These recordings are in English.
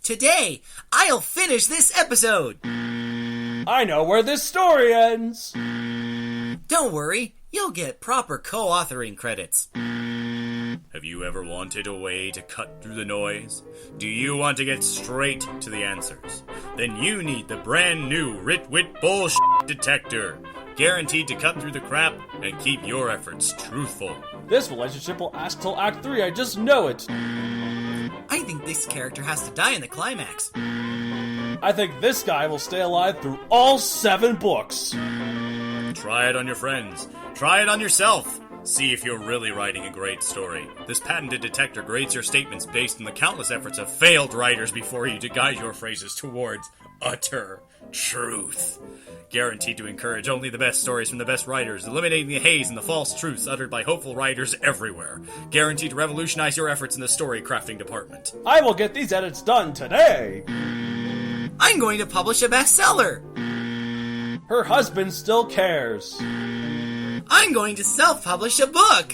Today, I'll finish this episode. I know where this story ends. Don't worry, you'll get proper co-authoring credits. Have you ever wanted a way to cut through the noise? Do you want to get straight to the answers? Then you need the brand new Rit-Wit Bullshit Detector. Guaranteed to cut through the crap and keep your efforts truthful. This relationship will last till Act 3, I just know it. I think this character has to die in the climax. I think this guy will stay alive through all 7 books. Try it on your friends. Try it on yourself. See if you're really writing a great story. This patented detector grades your statements based on the countless efforts of failed writers before you to guide your phrases towards utter truth. Guaranteed to encourage only the best stories from the best writers, eliminating the haze and the false truths uttered by hopeful writers everywhere. Guaranteed to revolutionize your efforts in the story crafting department. I will get these edits done today. I'm going to publish a bestseller. Her husband still cares. I'm going to self-publish a book.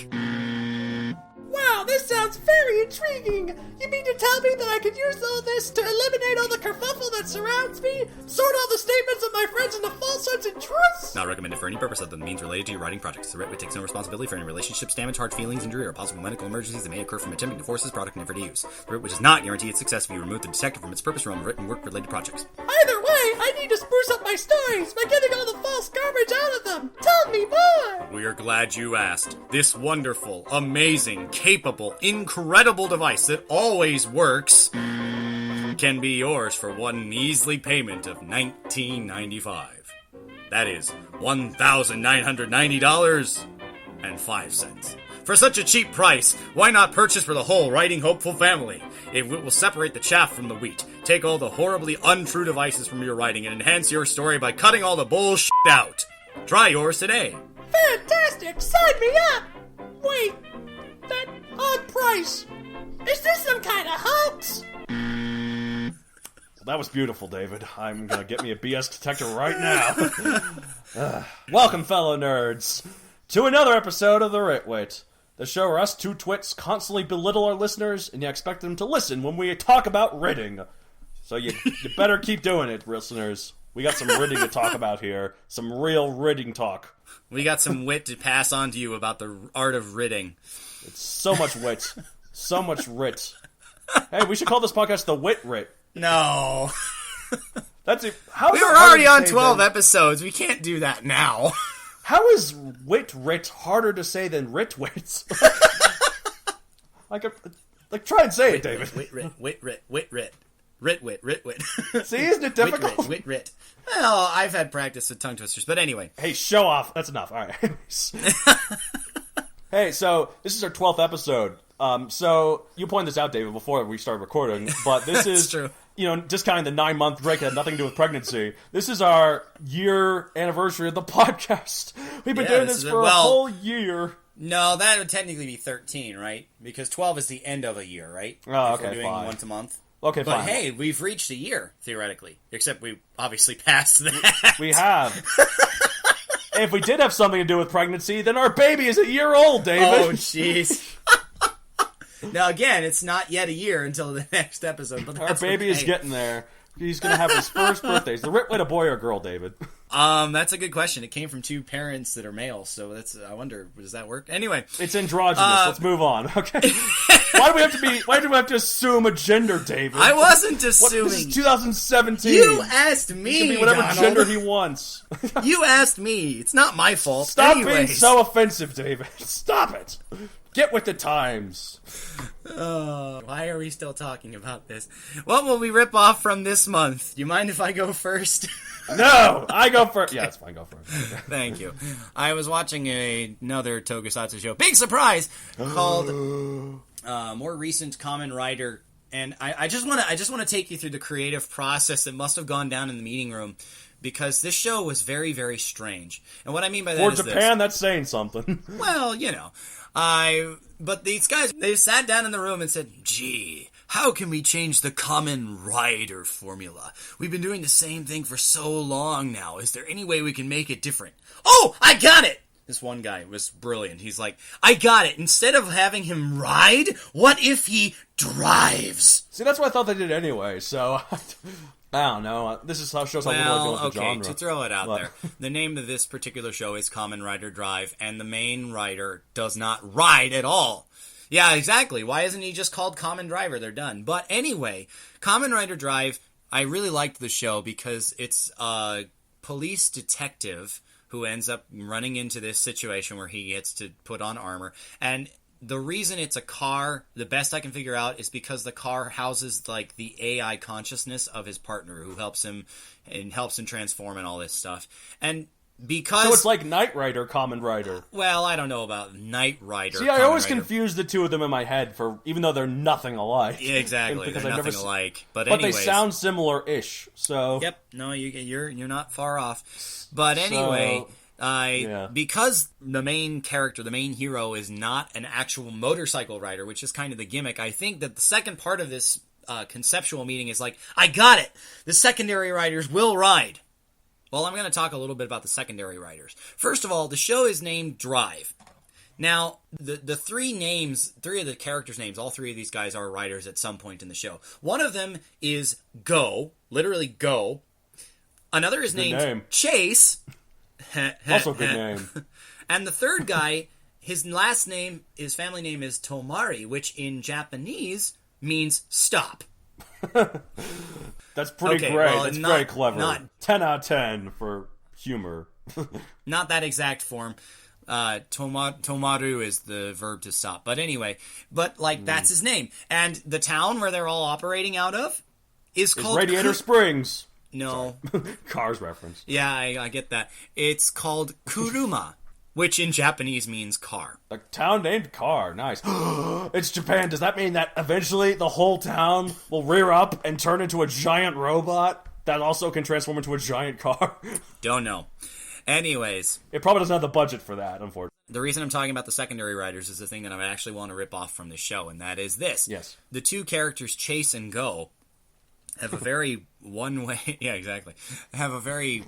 Wow, this sounds very intriguing! You mean to tell me that I could use all this to eliminate all the kerfuffle that surrounds me? Sort all the statements of my friends into false sense and truths? Not recommended for any purpose other than means related to your writing projects. The Rit-Wit takes no responsibility for any relationships, damage, hard feelings, injury, or possible medical emergencies that may occur from attempting to force this product never to use. The Rit-Wit does not guarantee its success if you remove the detector from its purpose realm of written work-related projects. Either way, I need to spruce up my stories by getting all the false garbage out of them! Tell me more! We are glad you asked. This wonderful, amazing, capable, incredible device that always works can be yours for one measly payment of $19.95. That is $1,990.05. For such a cheap price, why not purchase for the whole writing hopeful family? It will separate the chaff from the wheat, take all the horribly untrue devices from your writing, and enhance your story by cutting all the bullshit out. Try yours today. Fantastic! Sign me up! Wait, that odd price. Is this some kind of hoax? That was beautiful, David. I'm gonna get me a BS detector right now. Welcome, fellow nerds, to another episode of The Rit-Wit, the show where us two twits constantly belittle our listeners and you expect them to listen when we talk about ridding. So you better keep doing it, listeners. We got some ridding to talk about here. Some real ridding talk. We got some wit to pass on to you about the art of ridding. It's so much wit. So much writ. Hey, we should call this podcast the Wit Writ. No. That's it. We were already on 12 episodes. We can't do that now. How is Wit Writ harder to say than Rit Wit? like, try and say it, David. Wit Writ. Rit Wit. See, isn't it difficult? Wit. Well, I've had practice with tongue twisters, but anyway. Hey, show off. That's enough. All right. Hey, so this is our 12th episode. So you pointed this out, David, before we started recording, but this is true. Discounting the 9-month break that had nothing to do with pregnancy. This is our year anniversary of the podcast. We've been doing this for a whole year. No, that would technically be 13, right? Because 12 is the end of a year, right? Oh, if okay, we're doing fine. once a month. Okay, but fine. Hey, we've reached a year, theoretically. Except we obviously passed that. We have. If we did have something to do with pregnancy, then our baby is a year old, David. Oh, jeez. Now, again, it's not yet a year until the next episode. But our baby is getting there. He's going to have his first birthday. Is the Rit-Wit a boy or girl, David? That's a good question. It came from 2 parents that are male, so I wonder, does that work? Anyway. It's androgynous. Let's move on, okay? Why do we have to assume a gender, David? I wasn't assuming. This is 2017. You asked me, He can be whatever Donald. gender he wants. You asked me. It's not my fault. Stop Anyways. being so offensive, David. Stop it. Get with the times. Why are we still talking about this? What will we rip off from this month? Do you mind if I go first? No, I go first. Yeah, it's fine. Go first. Thank you. I was watching another Tokusatsu show, big surprise, called More Recent Kamen Rider, and I just want to take you through the creative process that must have gone down in the meeting room, because this show was very, very strange. And what I mean by that is For Japan, that's saying something. Well, but these guys, they sat down in the room and said, gee, how can we change the Kamen Rider formula? We've been doing the same thing for so long now. Is there any way we can make it different? Oh, I got it! This one guy was brilliant. He's like, I got it. Instead of having him ride, what if he drives? See, that's what I thought they did anyway, so... I don't know. This is how shows how little I go with the genre. To throw it out there, the name of this particular show is Kamen Rider Drive, and the main rider does not ride at all. Yeah, exactly. Why isn't he just called Kamen Driver? They're done. But anyway, Kamen Rider Drive, I really liked the show because it's a police detective who ends up running into this situation where he gets to put on armor. And the reason it's a car, the best I can figure out, is because the car houses like the AI consciousness of his partner who helps him transform and all this stuff. And because... So it's like Knight Rider, Kamen Rider. Well, I don't know about Knight Rider. See, I always confuse the two of them in my head, even though they're nothing alike. Yeah, exactly. They're nothing alike. But they sound similar-ish, so... Yep. No, you're not far off. But anyway... Because the main character, the main hero, is not an actual motorcycle rider, which is kind of the gimmick, I think that the second part of this conceptual meeting is like, I got it! The secondary riders will ride! Well, I'm going to talk a little bit about the secondary riders. First of all, the show is named Drive. Now, the three of the characters' names, all three of these guys are riders at some point in the show. One of them is Go, literally Go. Another is named Chase. Also good name. And the third guy, his family name is Tomari, which in Japanese means stop. That's pretty great. Well, that's very clever. 10 out of 10 for humor. Not that exact form. Tomaru is the verb to stop. But anyway, that's his name. And the town where they're all operating out of is called... Radiator Springs. No. Cars reference. Yeah, I get that. It's called Kuruma, which in Japanese means car. A town named Car. Nice. It's Japan. Does that mean that eventually the whole town will rear up and turn into a giant robot that also can transform into a giant car? Don't know. Anyways. It probably doesn't have the budget for that, unfortunately. The reason I'm talking about the secondary writers is the thing that I actually want to rip off from the show, and that is this. Yes. The two characters, Chase and Go, have a very have a very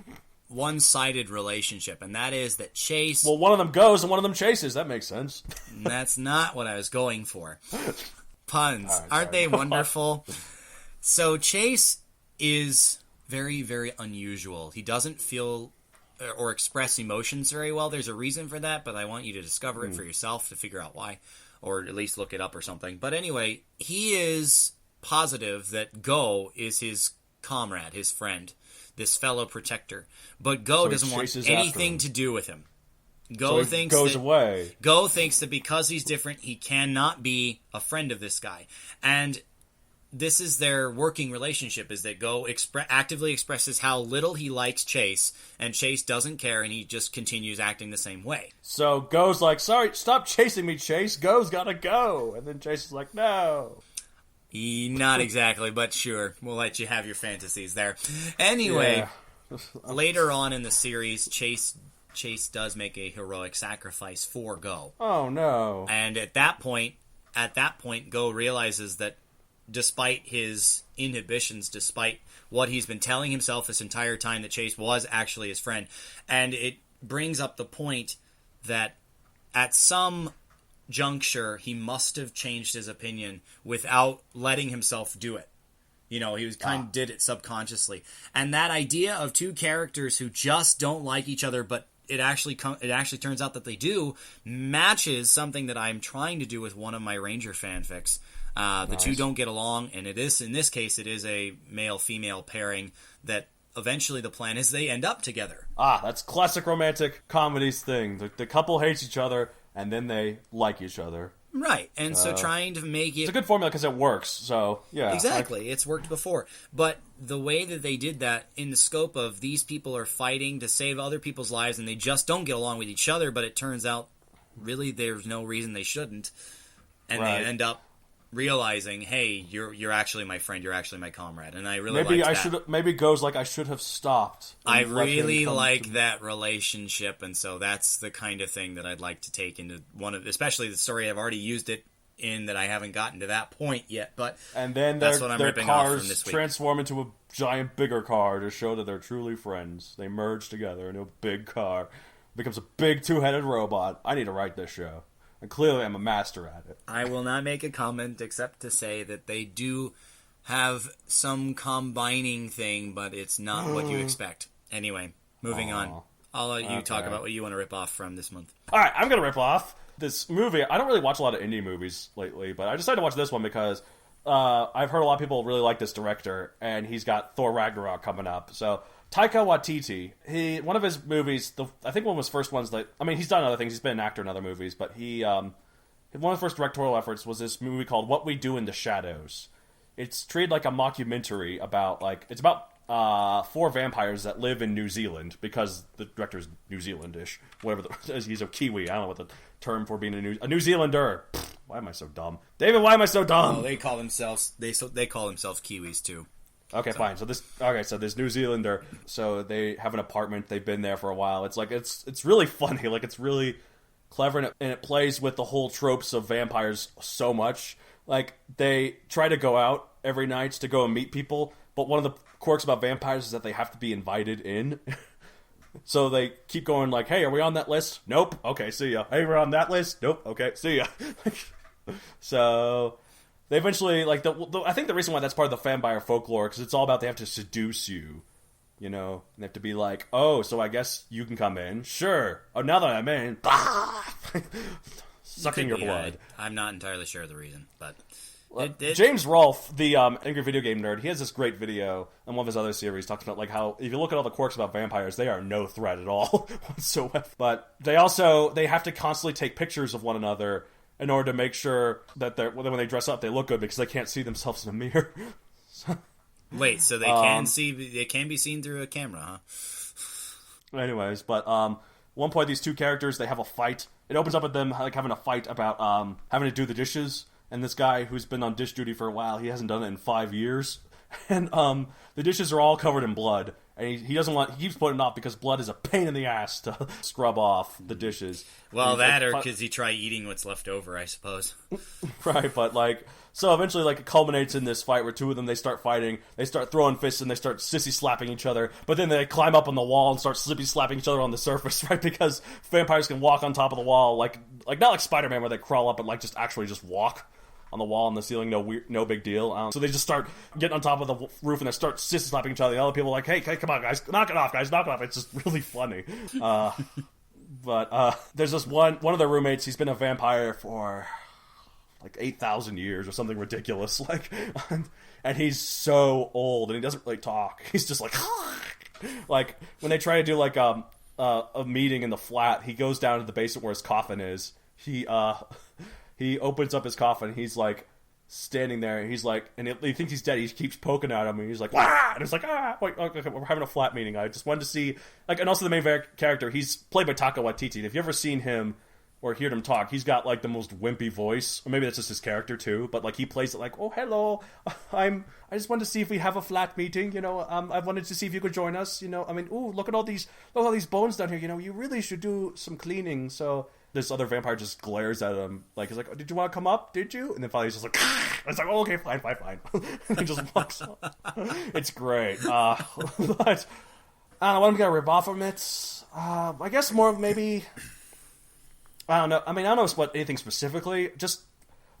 one-sided relationship, and that is that Chase... Well, one of them goes and one of them chases. That makes sense. That's not what I was going for. Puns. Aren't they wonderful? So Chase is very, very unusual. He doesn't feel or express emotions very well. There's a reason for that, but I want you to discover it for yourself to figure out why, or at least look it up or something. But anyway, he is positive that Go is his comrade, his friend, this fellow protector. But Go doesn't want anything to do with him. Go thinks away. Go thinks that because he's different, he cannot be a friend of this guy. And this is their working relationship, is that Go actively expresses how little he likes Chase, and Chase doesn't care, and he just continues acting the same way. So Go's like, sorry, stop chasing me, Chase. Go's gotta go. And then Chase is like, no. Not exactly, but sure. We'll let you have your fantasies there. Anyway, later on in the series, Chase does make a heroic sacrifice for Go. Oh, no. And at that point, Go realizes that despite his inhibitions, despite what he's been telling himself this entire time, that Chase was actually his friend. And it brings up the point that at some juncture, he must have changed his opinion without letting himself do it. You know, he was kind of did it subconsciously. And that idea of two characters who just don't like each other, but it actually turns out that they do, matches something that I'm trying to do with one of my Ranger fanfics. The two don't get along, and in this case, it is a male-female pairing that eventually the plan is they end up together. That's classic romantic comedies thing. The couple hates each other, and then they like each other. Right, and so trying to make it... It's a good formula because it works, so, yeah. Exactly, it's worked before. But the way that they did that, in the scope of these people are fighting to save other people's lives, and they just don't get along with each other, but it turns out, really, there's no reason they shouldn't. And they end up realizing, hey, you're actually my friend, you're actually my comrade, and I really like that. Maybe Go's like, I should have stopped. I really like that relationship, and so that's the kind of thing that I'd like to take into especially the story I've already used it in, that I haven't gotten to that point yet, but and then that's what I'm ripping off from this week. Transform into a giant bigger car to show that they're truly friends. They merge together into a big car. becomes a big two-headed robot. I need to write this show. And clearly I'm a master at it. I will not make a comment except to say that they do have some combining thing, but it's not what you expect. Anyway, moving on. I'll let you talk about what you want to rip off from this month. All right, I'm going to rip off this movie. I don't really watch a lot of indie movies lately, but I decided to watch this one because I've heard a lot of people really like this director, and he's got Thor Ragnarok coming up. So Taika Waititi, one of his movies, I think one of his first ones that, I mean, he's done other things. He's been an actor in other movies, but one of the first directorial efforts was this movie called What We Do in the Shadows. It's treated like a mockumentary about, it's about 4 vampires that live in New Zealand, because the director's New Zealandish. Whatever, he's a Kiwi. I don't know what the term for being a New Zealander. Pfft, why am I so dumb? David, why am I so dumb? Oh, they call themselves Kiwis too. Okay, fine. So this New Zealander, so they have an apartment. They've been there for a while. It's really funny. Like, it's really clever, and it plays with the whole tropes of vampires so much. Like, they try to go out every night to go and meet people, but one of the quirks about vampires is that they have to be invited in. So they keep going like, hey, are we on that list? Nope. Okay, see ya. Hey, we're on that list? Nope. Okay, see ya. So they eventually, I think the reason why that's part of the vampire folklore, because it's all about they have to seduce you. You know, they have to be like, oh, so I guess you can come in. Sure. Oh, now that I'm in, sucking your blood. I'm not entirely sure of the reason, but... James Rolfe, the angry video game nerd, he has this great video in one of his other series, talks about like how if you look at all the quirks about vampires, they are no threat at all whatsoever. But they have to constantly take pictures of one another in order to make sure that when they dress up, they look good because they can't see themselves in a mirror. Wait, so they can be seen through a camera, huh? Anyways, but one point these two characters, they have a fight. It opens up with them like having a fight about having to do the dishes. And this guy who's been on dish duty for a while, he hasn't done it in 5 years. And the dishes are all covered in blood. And he keeps putting it off because blood is a pain in the ass to scrub off the dishes. Well, or because he try eating what's left over, I suppose. Right, but so eventually it culminates in this fight where two of them, they start fighting, they start throwing fists, and they start sissy slapping each other, but then they climb up on the wall and start slippy slapping each other on the surface, right, because vampires can walk on top of the wall, like not like Spider-Man where they crawl up, but just walk on the wall and the ceiling, no big deal. So they just start getting on top of the roof and they start sissy slapping each other. The other people are like, hey, come on, guys, knock it off, guys, knock it off. It's just really funny. But there's this one of their roommates. He's been a vampire for 8,000 years or something ridiculous. And he's so old and he doesn't really talk. He's just like when they try to do a meeting in the flat, he goes down to the basement where his coffin is. He opens up his coffin. He's standing there. He's and he thinks he's dead. He keeps poking at him, and he's like, "Wah!" And it's like, wait, okay, we're having a flat meeting. I just wanted to see, and also the main character. He's played by Taika Waititi. If you ever seen him or heard him talk, he's got the most wimpy voice, or maybe that's just his character too. But he plays it oh, hello, I just wanted to see if we have a flat meeting. I wanted to see if you could join us. Ooh, look at all these bones down here. You really should do some cleaning. So. This other vampire just glares at him, he's like, oh, did you want to come up? Did you? And then finally he's just it's oh, okay, fine. And he just walks off. It's great. But, I don't know what I'm going to rip off from it. I guess more of maybe, I don't know. I don't know what anything specifically, just,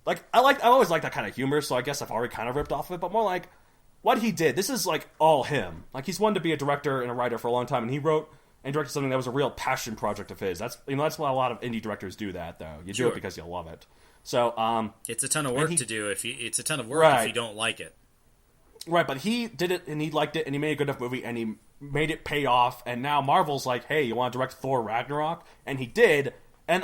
I always like that kind of humor, so I guess I've already kind of ripped off of it, but more what he did. This is, all him. He's wanted to be a director and a writer for a long time, and he wrote and directed something that was a real passion project of his. That's why a lot of indie directors do that, though. You do it because you love it. So it's a ton of work to do. It's a ton of work if you don't like it. Right, but he did it and he liked it and he made a good enough movie and he made it pay off. And now Marvel's like, hey, you want to direct Thor Ragnarok? And he did. And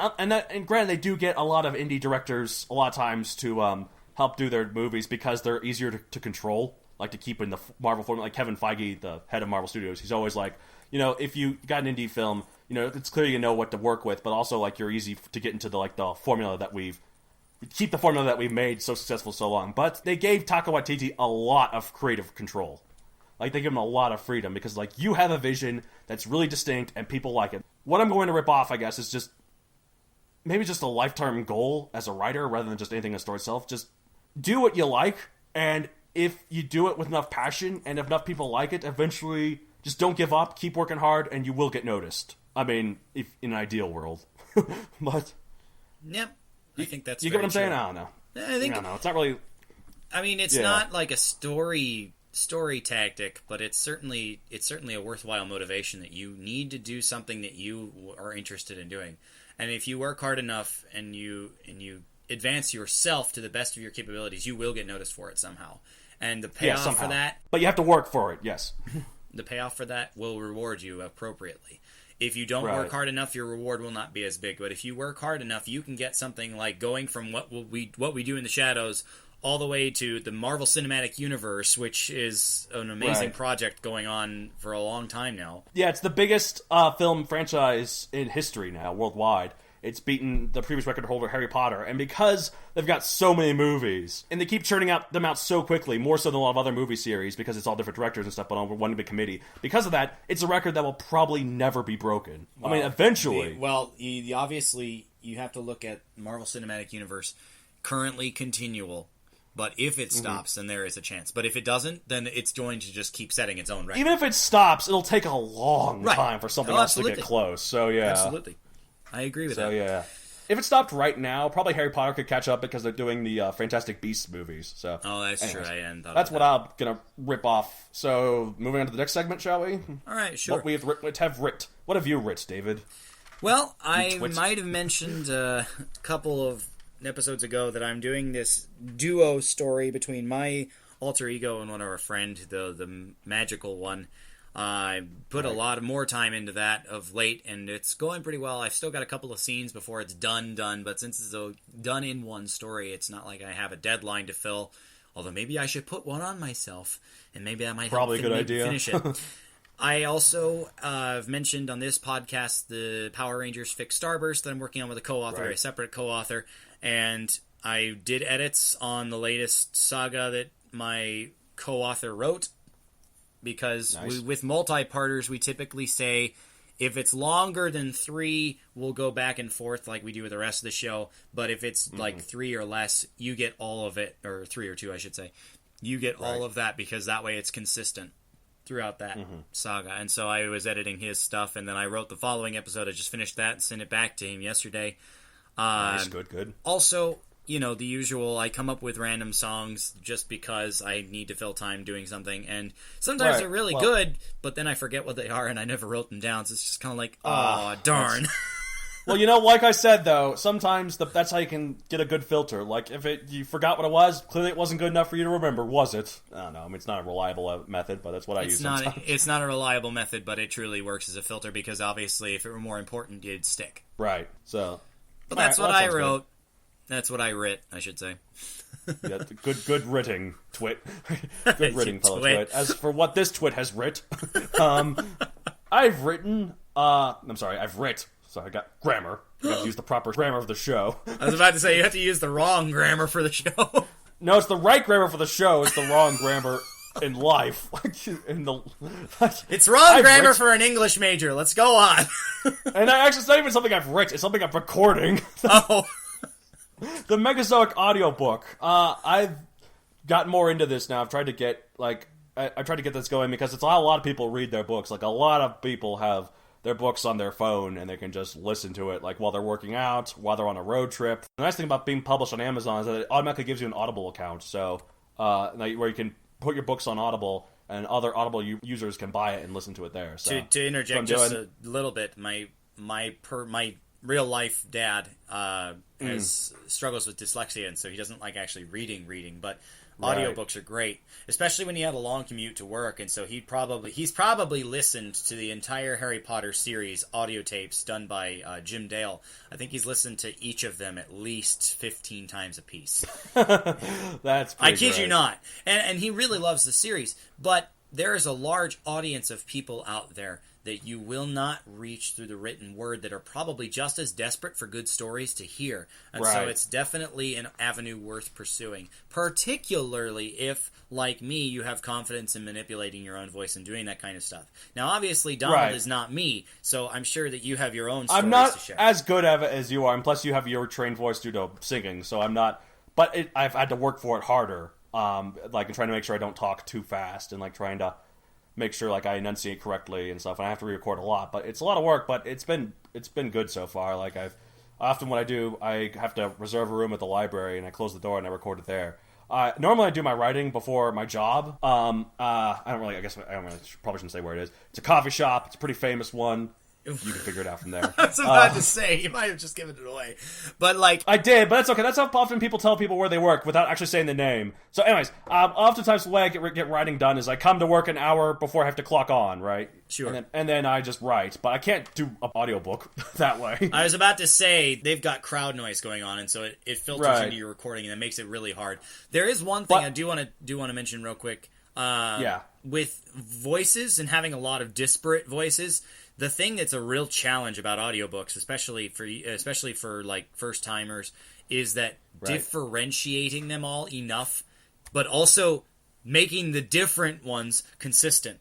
granted, they do get a lot of indie directors a lot of times to help do their movies because they're easier to control, to keep in the Marvel formula. Like Kevin Feige, the head of Marvel Studios, he's always like, if you got an indie film, it's clear you know what to work with, but also you're easy to get into the formula that we've made so successful so long. But they gave Taika Waititi a lot of creative control. They give him a lot of freedom because you have a vision that's really distinct and people like it. What I'm going to rip off, I guess, is just maybe just a lifetime goal as a writer rather than just anything in the story itself. Just do what you like, and if you do it with enough passion and if enough people like it, eventually just don't give up, keep working hard, and you will get noticed. I mean, if in an ideal world. But... Yep. I think that's You get what I'm saying? true. I don't know. I think... I don't know. It's not really... I mean, it's not like a story tactic, but it's certainly a worthwhile motivation that you need to do something that you are interested in doing. And if you work hard enough and you advance yourself to the best of your capabilities, you will get noticed for it somehow. And the payoff for that... But you have to work for it, yes. The payoff for that will reward you appropriately. If you don't work hard enough, your reward will not be as big. But if you work hard enough, you can get something like going from what we do in the shadows all the way to the Marvel Cinematic Universe, which is an amazing project going on for a long time now. Yeah, it's the biggest film franchise in history now, worldwide. It's beaten the previous record holder, Harry Potter. And because they've got so many movies, and they keep churning them out so quickly, more so than a lot of other movie series, because it's all different directors and stuff, but on one big committee. Because of that, it's a record that will probably never be broken. Well, I mean, eventually. Obviously, you have to look at Marvel Cinematic Universe, currently continual. But if it stops, then there is a chance. But if it doesn't, then it's going to just keep setting its own record. Even if it stops, it'll take a long time for something else to get close. So, yeah. Absolutely. I agree with that. So, yeah. If it stopped right now, probably Harry Potter could catch up because they're doing the Fantastic Beasts movies. So, that's true. That's what I'm going to rip off. So, moving on to the next segment, shall we? All right, sure. What have writ? What have you writ, David? Well, I might have mentioned a couple of episodes ago that I'm doing this duo story between my alter ego and one of our friends, the magical one. I put a lot more time into that of late, and it's going pretty well. I've still got a couple of scenes before it's done, but since it's a done in one story, it's not like I have a deadline to fill. Although maybe I should put one on myself, and maybe I might probably a good idea. Finish it. I also have mentioned on this podcast the Power Rangers Fix Starburst that I'm working on with a co-author, a separate co-author, and I did edits on the latest saga that my co-author wrote, because with multi-parters, we typically say if it's longer than 3, we'll go back and forth like we do with the rest of the show, but if it's like 3 or less, you get all of it, or 3 or 2, I should say. You get all of that, because that way it's consistent throughout that saga. And so I was editing his stuff, and then I wrote the following episode. I just finished that and sent it back to him yesterday. Nice, good. Also, the usual, I come up with random songs just because I need to fill time doing something, and sometimes they're really good, but then I forget what they are, and I never wrote them down, so it's just kind of like, oh, darn. Well, like I said, though, sometimes that's how you can get a good filter. Like, if you forgot what it was, clearly it wasn't good enough for you to remember, was it? I don't know. I mean, it's not a reliable method, but that's what I use sometimes. It's not a reliable method, but it truly works as a filter, because obviously, if it were more important, it'd stick. Right, so... But that's what I wrote. Good. That's what I writ, I should say. Yeah, good writting, Twit. Good writting, fellow Twit. As for what this Twit has writ, I've written... I've writ... So I got grammar. You have to use the proper grammar of the show. I was about to say, you have to use the wrong grammar for the show. No, it's the right grammar for the show. It's the wrong grammar in life. It's wrong grammar for an English major. Let's go on. And actually, it's not even something I've written. It's something I'm recording. Oh. The Megazoic audiobook. I've gotten more into this now. I've tried to get, I tried to get this going because it's how a lot of people read their books. Like, a lot of people have their books on their phone, and they can just listen to it, while they're working out, while they're on a road trip. The nice thing about being published on Amazon is that it automatically gives you an Audible account, so where you can put your books on Audible, and other Audible users can buy it and listen to it there. So to interject just a little bit, my real life dad has struggles with dyslexia, and so he doesn't like actually reading, but audiobooks are great, especially when he had a long commute to work, and so he's probably listened to the entire Harry Potter series audio tapes done by Jim Dale. I think he's listened to each of them at least 15 times a piece. That's I kid you not. And he really loves the series, but there is a large audience of people out there that you will not reach through the written word that are probably just as desperate for good stories to hear. And so it's definitely an avenue worth pursuing, particularly if, like me, you have confidence in manipulating your own voice and doing that kind of stuff. Now, obviously, Donald is not me, so I'm sure that you have your own stories to share. I'm not as good at it as you are, and plus you have your trained voice due to singing, so I'm not... But I've had to work for it harder, and trying to make sure I don't talk too fast, and trying to make sure like I enunciate correctly and stuff. And I have to re-record a lot, but it's a lot of work. But it's been good so far. Like often what I do, I have to reserve a room at the library and I close the door and I record it there. Normally I do my writing before my job. I probably shouldn't say where it is. It's a coffee shop. It's a pretty famous one. You can figure it out from there. I was about to say, you might have just given it away. But, like... I did, but that's okay. That's how often people tell people where they work without actually saying the name. So, anyways, oftentimes the way I get writing done is I come to work an hour before I have to clock on, right? Sure. And then I just write. But I can't do an audiobook that way. I was about to say, they've got crowd noise going on, and so it filters into your recording, and it makes it really hard. There is one thing I do want to mention real quick. With voices and having a lot of disparate voices... The thing that's a real challenge about audiobooks, especially for like first timers, is that differentiating them all enough, but also making the different ones consistent.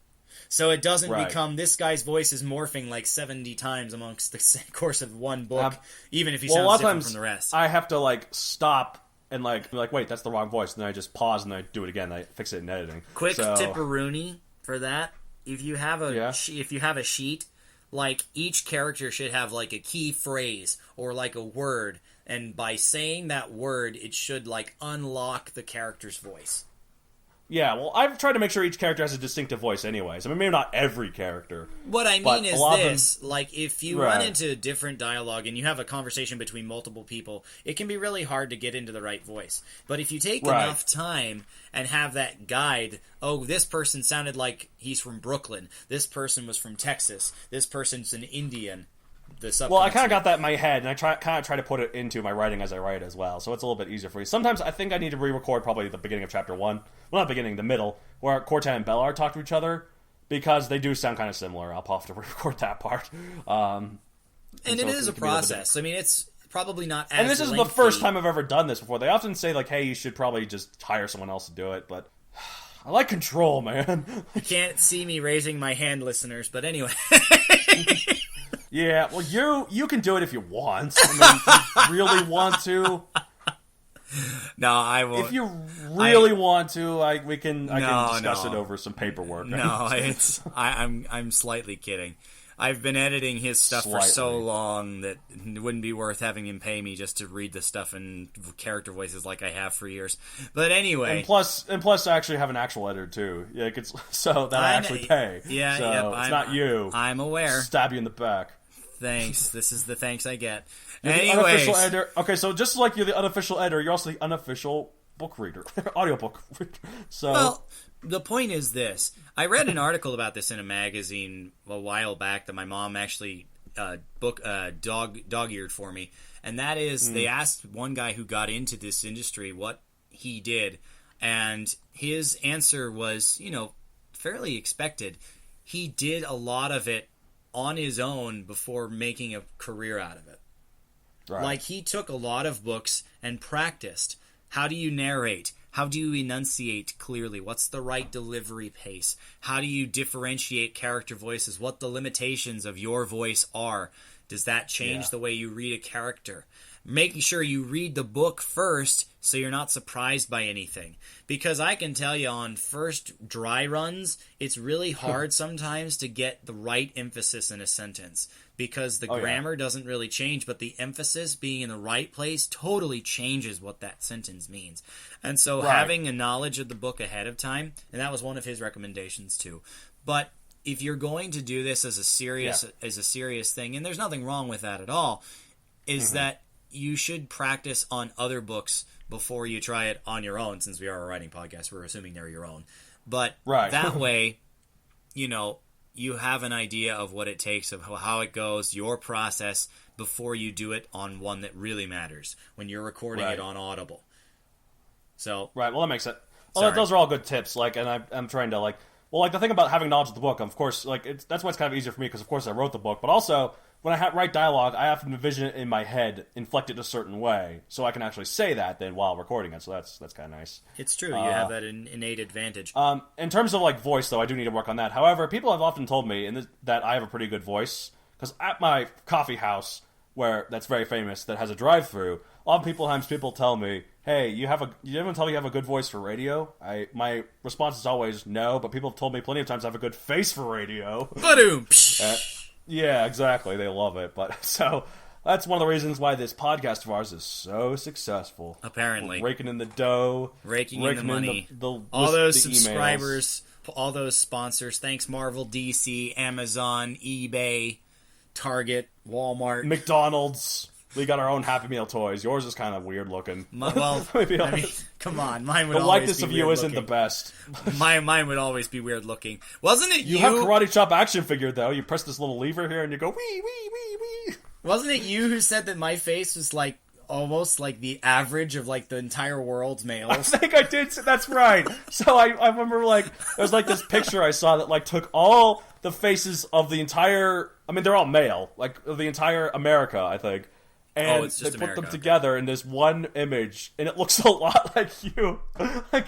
So it doesn't become this guy's voice is morphing like 70 times amongst the course of one book, even if he sounds different from the rest. I have to like stop and like be like, wait, that's the wrong voice, and then I just pause and then I do it again. And I fix it in editing. Quick tipperoonie for that: if you have a sheet. Like, each character should have, like, a key phrase or, like, a word. And by saying that word, it should, like, unlock the character's voice. Yeah, well, I've tried to make sure each character has a distinctive voice anyways. I mean, maybe not every character. What I mean is this, like, if you run into different dialogue and you have a conversation between multiple people, it can be really hard to get into the right voice. But if you take enough time and have that guide, oh, this person sounded like he's from Brooklyn, this person was from Texas, this person's an Indian, well, I kind of got that in my head, and I try to put it into my writing as I write as well, so it's a little bit easier for you. Sometimes I think I need to re-record probably the beginning of chapter 1. Well, not beginning, the middle, where Cortan and Bellar talk to each other, because they do sound kind of similar. I'll have to re-record that part. And it is a process. I mean, it's probably not as And this lengthy. Is the first time I've ever done this before. They often say, like, hey, you should probably just hire someone else to do it, but... I like control, man. You can't see me raising my hand, listeners, but anyway... Yeah, well, you can do it if you want. I mean, if you really want to. No, I won't. If you really want to, we can discuss it over some paperwork. No, I'm slightly kidding. I've been editing his stuff for so long that it wouldn't be worth having him pay me just to read the stuff in character voices like I have for years. But anyway, and plus, I actually have an actual editor too. Yeah, so that I actually pay. Yeah, so it's not you. I'm aware. Stab you in the back. Thanks. This is the thanks I get. You're the unofficial editor. Okay, so just like you're the unofficial editor, you're also the unofficial book reader, audiobook reader. So, well, the point is this. I read an article about this in a magazine a while back that my mom actually dog-eared for me, and that is they asked one guy who got into this industry what he did, and his answer was, fairly expected. He did a lot of it on his own before making a career out of it. Right. Like, he took a lot of books and practiced. How do you narrate? How do you enunciate clearly? What's the right delivery pace? How do you differentiate character voices? What the limitations of your voice are? Does that change the way you read a character? Making sure you read the book first so you're not surprised by anything. Because I can tell you on first dry runs, it's really hard sometimes to get the right emphasis in a sentence. Because the grammar doesn't really change, but the emphasis being in the right place totally changes what that sentence means. And so having a knowledge of the book ahead of time, and that was one of his recommendations too. But if you're going to do this as a serious thing, and there's nothing wrong with that at all, is that you should practice on other books before you try it on your own. Since we are a writing podcast, we're assuming they're your own. But that way, you have an idea of what it takes, of how it goes, your process, before you do it on one that really matters, when you're recording it on Audible. So well, that makes sense. Well, those are all good tips. And I'm trying to the thing about having knowledge of the book, of course, that's why it's kind of easier for me, because of course I wrote the book, but also when I write dialogue, I have to envision it in my head, inflect it a certain way, so I can actually say that then while recording it. So that's kind of nice. It's true. You have that innate advantage. In terms of voice, though, I do need to work on that. However, people have often told me that I have a pretty good voice, because at my coffee house, that's very famous, that has a drive-through, a lot of people tell me hey, you haven't told me you have a good voice for radio? My response is always no, but people have told me plenty of times I have a good face for radio. Ba-doom! Yeah, exactly. They love it. But so that's one of the reasons why this podcast of ours is so successful. Apparently. We're raking in the dough. Raking in the money. All those subscribers, all those sponsors. Thanks, Marvel, DC, Amazon, eBay, Target, Walmart. McDonald's. We got our own Happy Meal toys. Yours is kind of weird looking. Well, I mean, come on. Mine would the always likeness be of weird you isn't looking. the best. Mine would always be weird looking. Wasn't it you? You have Karate Chop action figure, though. You press this little lever here and you go, wee, wee, wee, wee. Wasn't it you who said that my face was like almost like the average of like the entire world's males? I think I did. That's right. So I remember like there was like this picture I saw that like took all the faces of the entire. I mean, they're all male, like of the entire America, I think. And it's just they put America, them together in this one image, and it looks a lot like you. Like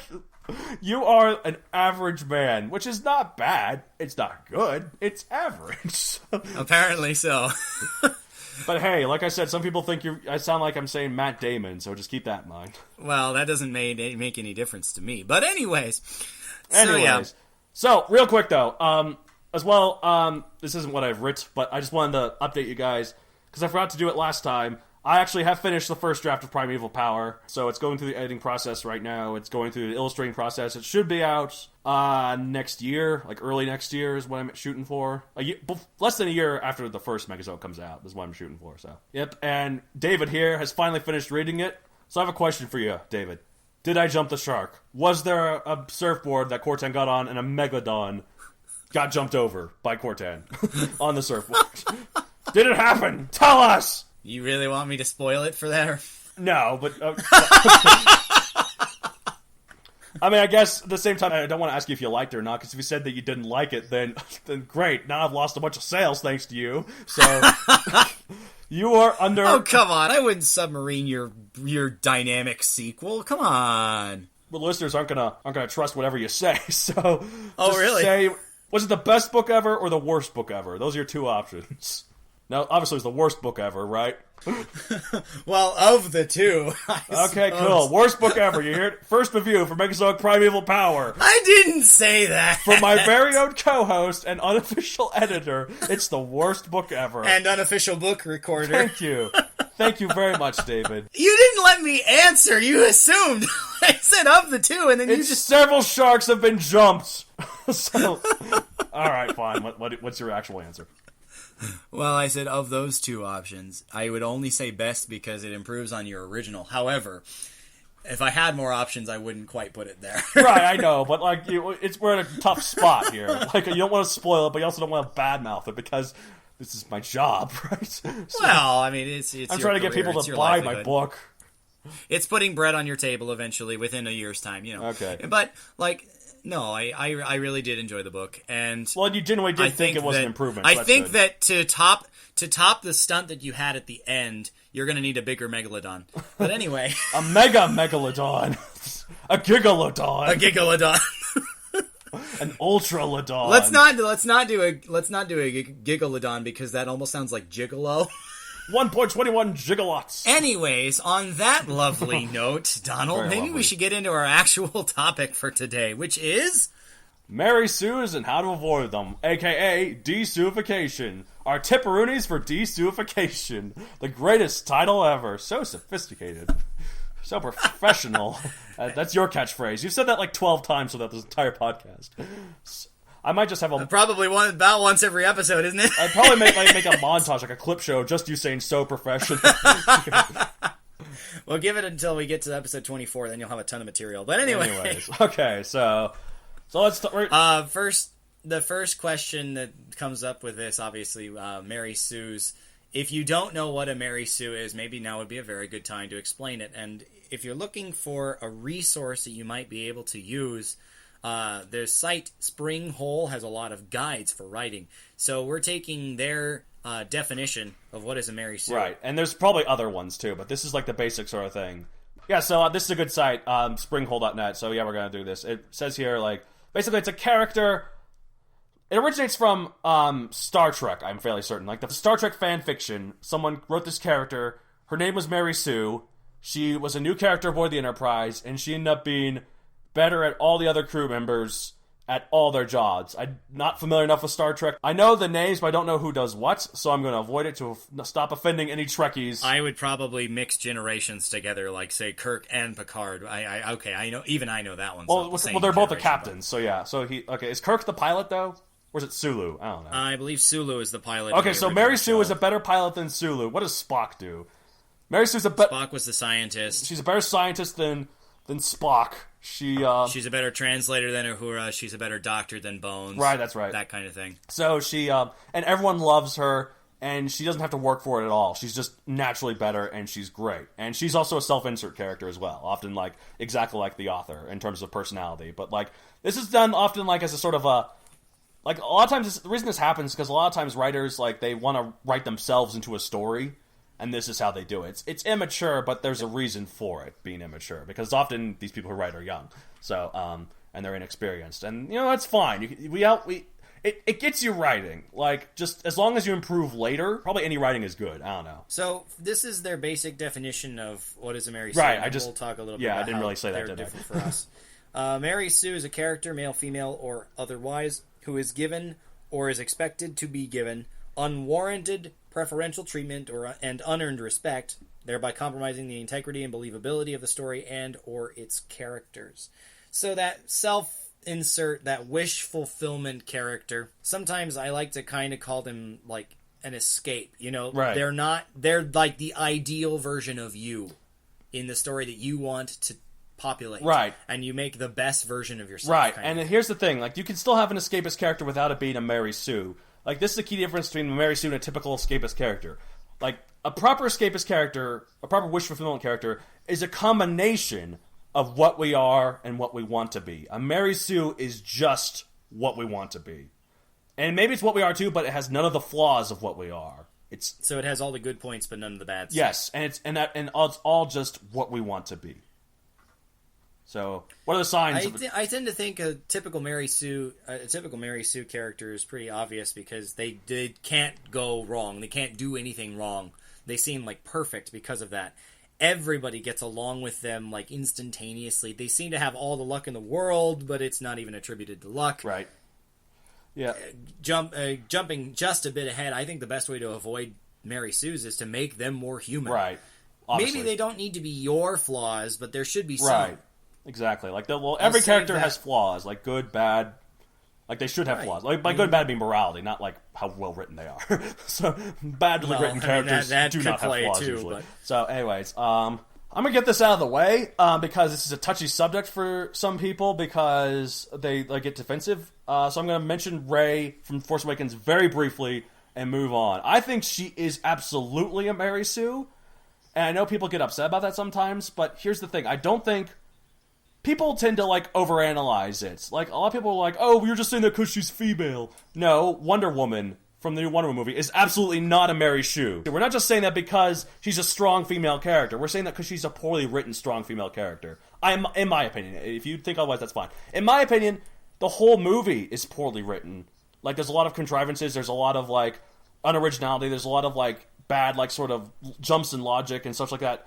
you are an average man, which is not bad. It's not good. It's average. Apparently so. But hey, like I said, some people think I sound like I'm saying Matt Damon, so just keep that in mind. Well, that doesn't make any difference to me. But anyways. So real quick though, as well, this isn't what I've written, but I just wanted to update you guys because I forgot to do it last time. I actually have finished the first draft of Primeval Power, so it's going through the editing process right now. It's going through the illustrating process. It should be out next year, like early next year is what I'm shooting for. Less than a year after the first Megazone comes out is what I'm shooting for. So, yep. And David here has finally finished reading it. So I have a question for you, David. Did I jump the shark? Was there a surfboard that Cortan got on and a Megalodon got jumped over by Cortan on the surfboard? Did it happen? Tell us! You really want me to spoil it for that? No, but... I mean, I guess at the same time, I don't want to ask you if you liked it or not, because if you said that you didn't like it, then great. Now I've lost a bunch of sales thanks to you. So, you are under... Oh, come on. I wouldn't submarine your dynamic sequel. Come on. The listeners aren't gonna trust whatever you say, so... Oh, really? Say, was it the best book ever or the worst book ever? Those are your two options. Now, obviously, it was the worst book ever, right? Well, of the two. Okay, cool. Worst book ever. You hear it? First review for Megazord Primeval Power. I didn't say that. From my very own co-host and unofficial editor, it's the worst book ever. And unofficial book recorder. Thank you. Thank you very much, David. You didn't let me answer. You assumed. I said of the two, and then you just... Several sharks have been jumped. So, all right, fine. What's your actual answer? Well, I said of those two options, I would only say best because it improves on your original. However, if I had more options, I wouldn't quite put it there. Right, I know, but like we're in a tough spot here. Like you don't want to spoil it, but you also don't want to badmouth it because this is my job, right? So, well, I mean, it's I'm trying to get people to buy my book. It's putting bread on your table eventually within a year's time, you know. Okay, but like. No, I really did enjoy the book, and well, you genuinely did think it was an improvement. I think that to top the stunt that you had at the end, you're going to need a bigger megalodon. But anyway, a mega megalodon, a gigalodon, an ultralodon. Let's not do a gigalodon because that almost sounds like gigolo. 1.21 gigawatts. Anyways, on that lovely note, Donald, maybe we should get into our actual topic for today, which is... Mary Sues and how to avoid them, a.k.a. de-suification. Our tipperoonies for de-suification. The greatest title ever. So sophisticated. So professional. That's your catchphrase. You've said that like 12 times throughout this entire podcast. I might just have probably about once every episode, isn't it? I'd probably make a montage, like a clip show, just you saying so professional. We'll give it until we get to episode 24, then you'll have a ton of material. But anyways, okay, so let's start. The first question that comes up with this, obviously, Mary Sue's. If you don't know what a Mary Sue is, maybe now would be a very good time to explain it. And if you're looking for a resource that you might be able to use. The site Springhole has a lot of guides for writing. So we're taking their definition of what is a Mary Sue. Right, and there's probably other ones too, but this is like the basic sort of thing. Yeah, so this is a good site, springhole.net, so yeah, we're going to do this. It says here, like, basically it's a character... It originates from Star Trek, I'm fairly certain. Like, the Star Trek fan fiction, someone wrote this character, her name was Mary Sue, She was a new character aboard the Enterprise, and she ended up being better at all the other crew members at all their jobs. I'm not familiar enough with Star Trek. I know the names, but I don't know who does what, so I'm going to avoid it to stop offending any Trekkies. I would probably mix generations together, like, say, Kirk and Picard. I know, even I know that one. Well, they're both the captains, so yeah. So is Kirk the pilot, though? Or is it Sulu? I don't know. I believe Sulu is the pilot. Okay, so Mary Sue is a better pilot than Sulu. What does Spock do? Mary Sue's Spock was the scientist. She's a better scientist than Spock. She's a better translator than Uhura. She's a better doctor than Bones. Right, that's right. That kind of thing. So she and everyone loves her, and she doesn't have to work for it at all. She's just naturally better, and she's great. And she's also a self-insert character as well, often like exactly like the author in terms of personality. But like this is done often like as a sort of a like a lot of times the reason this happens is because a lot of times writers like they want to write themselves into a story. And this is how they do it. It's immature, but there's a reason for it being immature. Because often these people who write are young. So, and they're inexperienced. And, that's fine. It gets you writing. Like, just as long as you improve later, probably any writing is good. I don't know. So, this is their basic definition of what is a Mary Sue. Right, we'll talk a little bit yeah, about I didn't really say that, they're did I? different for us. Mary Sue is a character, male, female, or otherwise, who is given or is expected to be given unwarranted preferential treatment and unearned respect, thereby compromising the integrity and believability of the story and or its characters. So that self-insert, that wish fulfillment character, sometimes I like to kind of call them like an escape. Right. They're like the ideal version of you in the story that you want to populate. Right. And you make the best version of yourself. Right, and here's the thing, like you can still have an escapist character without it being a Mary Sue. Like, this is the key difference between a Mary Sue and a typical escapist character. Like, a proper escapist character, a proper wish fulfillment character, is a combination of what we are and what we want to be. A Mary Sue is just what we want to be. And maybe it's what we are too, but it has none of the flaws of what we are. So it has all the good points, but none of the bad stuff. Yes, and it's all just what we want to be. So, what are the signs? I tend to think a typical Mary Sue character is pretty obvious because they can't go wrong. They can't do anything wrong. They seem like perfect because of that. Everybody gets along with them like instantaneously. They seem to have all the luck in the world, but it's not even attributed to luck. Right. Yeah. Jumping just a bit ahead, I think the best way to avoid Mary Sue's is to make them more human. Right. Obviously. Maybe they don't need to be your flaws, but there should be some. Right. Exactly. Like every character has flaws, like good, bad. Like they should have flaws. Like by good, bad being morality, not like how well written they are. So badly written characters that do not have flaws too, usually. But... So, anyways, I'm gonna get this out of the way because this is a touchy subject for some people because they get defensive. So I'm gonna mention Rey from Force Awakens very briefly and move on. I think she is absolutely a Mary Sue, and I know people get upset about that sometimes. But here's the thing: I don't think. People tend to, overanalyze it. Like, a lot of people are like, oh, you're just saying that because she's female. No, Wonder Woman from the new Wonder Woman movie is absolutely not a Mary Sue. We're not just saying that because she's a strong female character. We're saying that because she's a poorly written, strong female character. In my opinion. If you think otherwise, that's fine. In my opinion, the whole movie is poorly written. Like, there's a lot of contrivances. There's a lot of, unoriginality. There's a lot of, bad, sort of jumps in logic and stuff like that.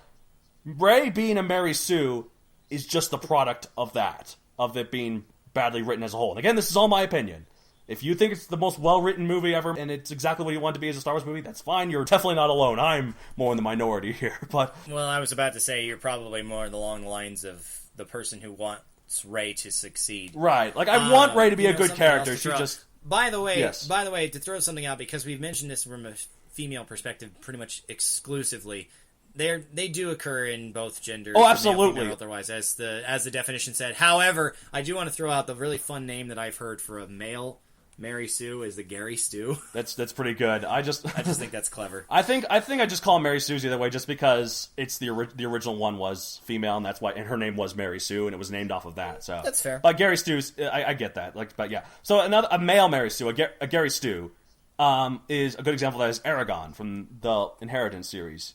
Rey being a Mary Sue is just the product of that, of it being badly written as a whole. And again, this is all my opinion. If you think it's the most well-written movie ever, and it's exactly what you want it to be as a Star Wars movie, that's fine. You're definitely not alone. I'm more in the minority here, but... Well, I was about to say, you're probably more along the lines of the person who wants Rey to succeed. Right. Like, I want Rey to be a good character. She just... By the way, to throw something out, because we've mentioned this from a female perspective pretty much exclusively... They do occur in both genders. Oh, absolutely. Male, otherwise, as the definition said. However, I do want to throw out the really fun name that I've heard for a male Mary Sue is the Gary Stew. That's pretty good. I just think that's clever. I think I just call Mary Sue the other way, just because it's the original one was female, and that's why, and her name was Mary Sue, and it was named off of that. So that's fair. But Gary Stew's, I get that. But yeah. So a male Mary Sue, a Gary Stew, is a good example of that is Eragon from the Inheritance series.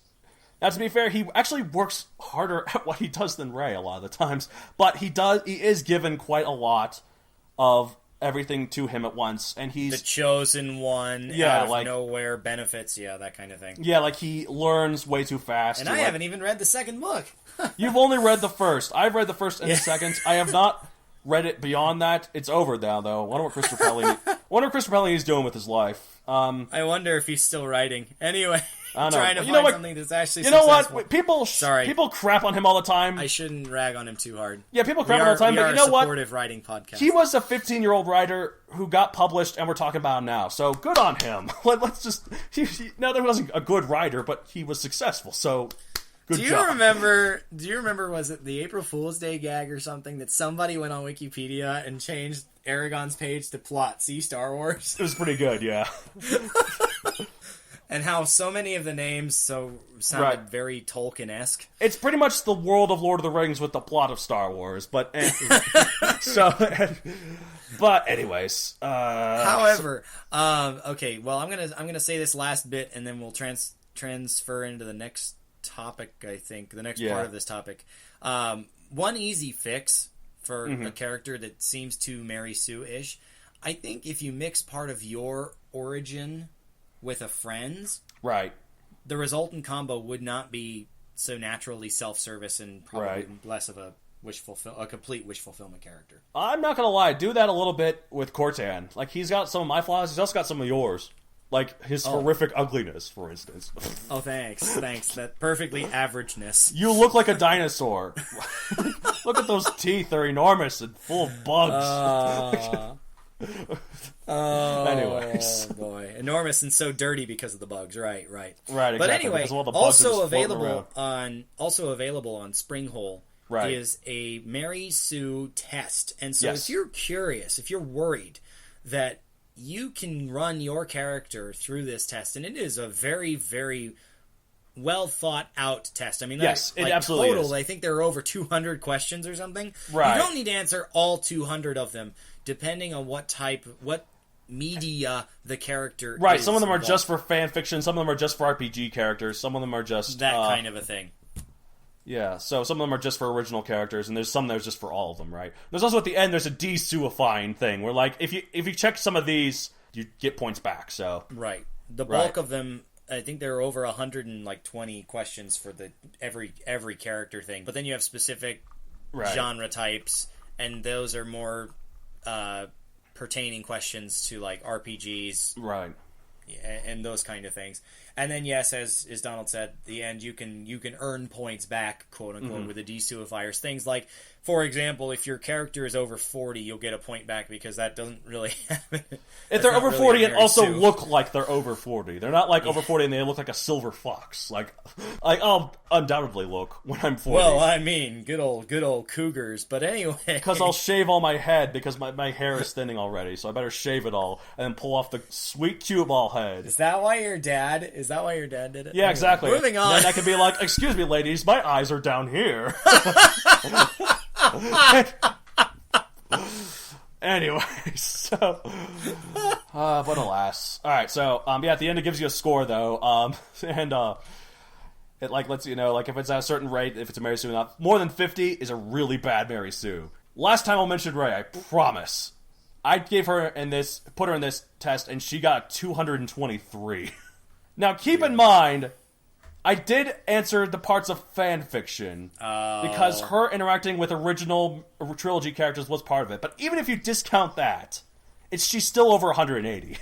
Now, to be fair, he actually works harder at what he does than Rey a lot of the times, but he is given quite a lot of everything to him at once, and he's... The chosen one, out of nowhere, benefits, that kind of thing. Yeah, like, he learns way too fast. And I haven't even read the second book. You've only read the first. I've read the first and the second. I have not read it beyond that. It's over now, though. I wonder what Christopher Pelly is doing with his life. I wonder if he's still writing. Anyway... I know. Trying to find something that's actually successful. Successful. People crap on him all the time. I shouldn't rag on him too hard. Yeah, people crap on him all the time, but you know what? Supportive writing podcast. He was a 15-year-old writer who got published, and we're talking about him now. So good on him. Let's just... Now, there wasn't a good writer, but he was successful, so... Good job. Do you remember, was it the April Fool's Day gag or something, that somebody went on Wikipedia and changed Eragon's page to plot See Star Wars? It was pretty good, yeah. And how so many of the names sounded very Tolkien-esque. It's pretty much the world of Lord of the Rings with the plot of Star Wars, but but anyways. However, okay, well, I'm gonna say this last bit, and then we'll transfer into the next topic. I think the next part of this topic. One easy fix for a character that seems too Mary Sue-ish. I think if you mix part of your origin with a friend's, right, the resultant combo would not be so naturally self-service and probably less of a complete wish fulfillment character. I'm not gonna lie, do that a little bit with Cortan. Like, he's got some of my flaws, he's also got some of yours. Like, his horrific ugliness, for instance. Oh, thanks. That perfectly averageness. You look like a dinosaur. Look at those teeth, they're enormous and full of bugs. Anyways, boy, enormous and so dirty because of the bugs. Right. Exactly. But anyway, also available on Springhole is a Mary Sue test. And so if you're curious, if you're worried that you can run your character through this test, and it is a very, very well thought out test. I mean, it absolutely total, is. I think there are over 200 questions or something. Right. You don't need to answer all 200 of them, depending on what media the character right, is some of them are involved. Just for fan fiction, some of them are just for RPG characters, some of them are just... that kind of a thing. Yeah, so some of them are just for original characters, and there's some that's just for all of them, right? There's also, at the end, there's a de-suifying thing, where, like, if you check some of these, you get points back, so... Right. The bulk of them, I think there are over 120 questions for the every character thing, but then you have specific genre types, and those are more... pertaining questions to like RPGs, right, and those kind of things. And then yes, as Donald said, at the end you can earn points back, quote unquote, with the desuifiers. Things like, for example, if your character is over 40, you'll get a point back because that doesn't really happen. If they're over 40 and also look like they're over 40. They're not like over 40 and they look like a silver fox. Like I'll undoubtedly look when I'm 40. Well, I mean, good old cougars. But anyway, because I'll shave all my head because my hair is thinning already, so I better shave it all and then pull off the sweet cue ball head. Is that why your dad did it? Yeah, exactly. Moving on. Then I could be like, excuse me, ladies, my eyes are down here. Anyway, so but alas. Alright, so at the end it gives you a score though. And it like lets you know, like, if it's at a certain rate, if it's a Mary Sue enough. More than 50 is a really bad Mary Sue. Last time I'll mention Ray, I promise. I put her in this test and she got 223. Now keep in mind, I did answer the parts of fan fiction because her interacting with original trilogy characters was part of it. But even if you discount that, she's still over 180.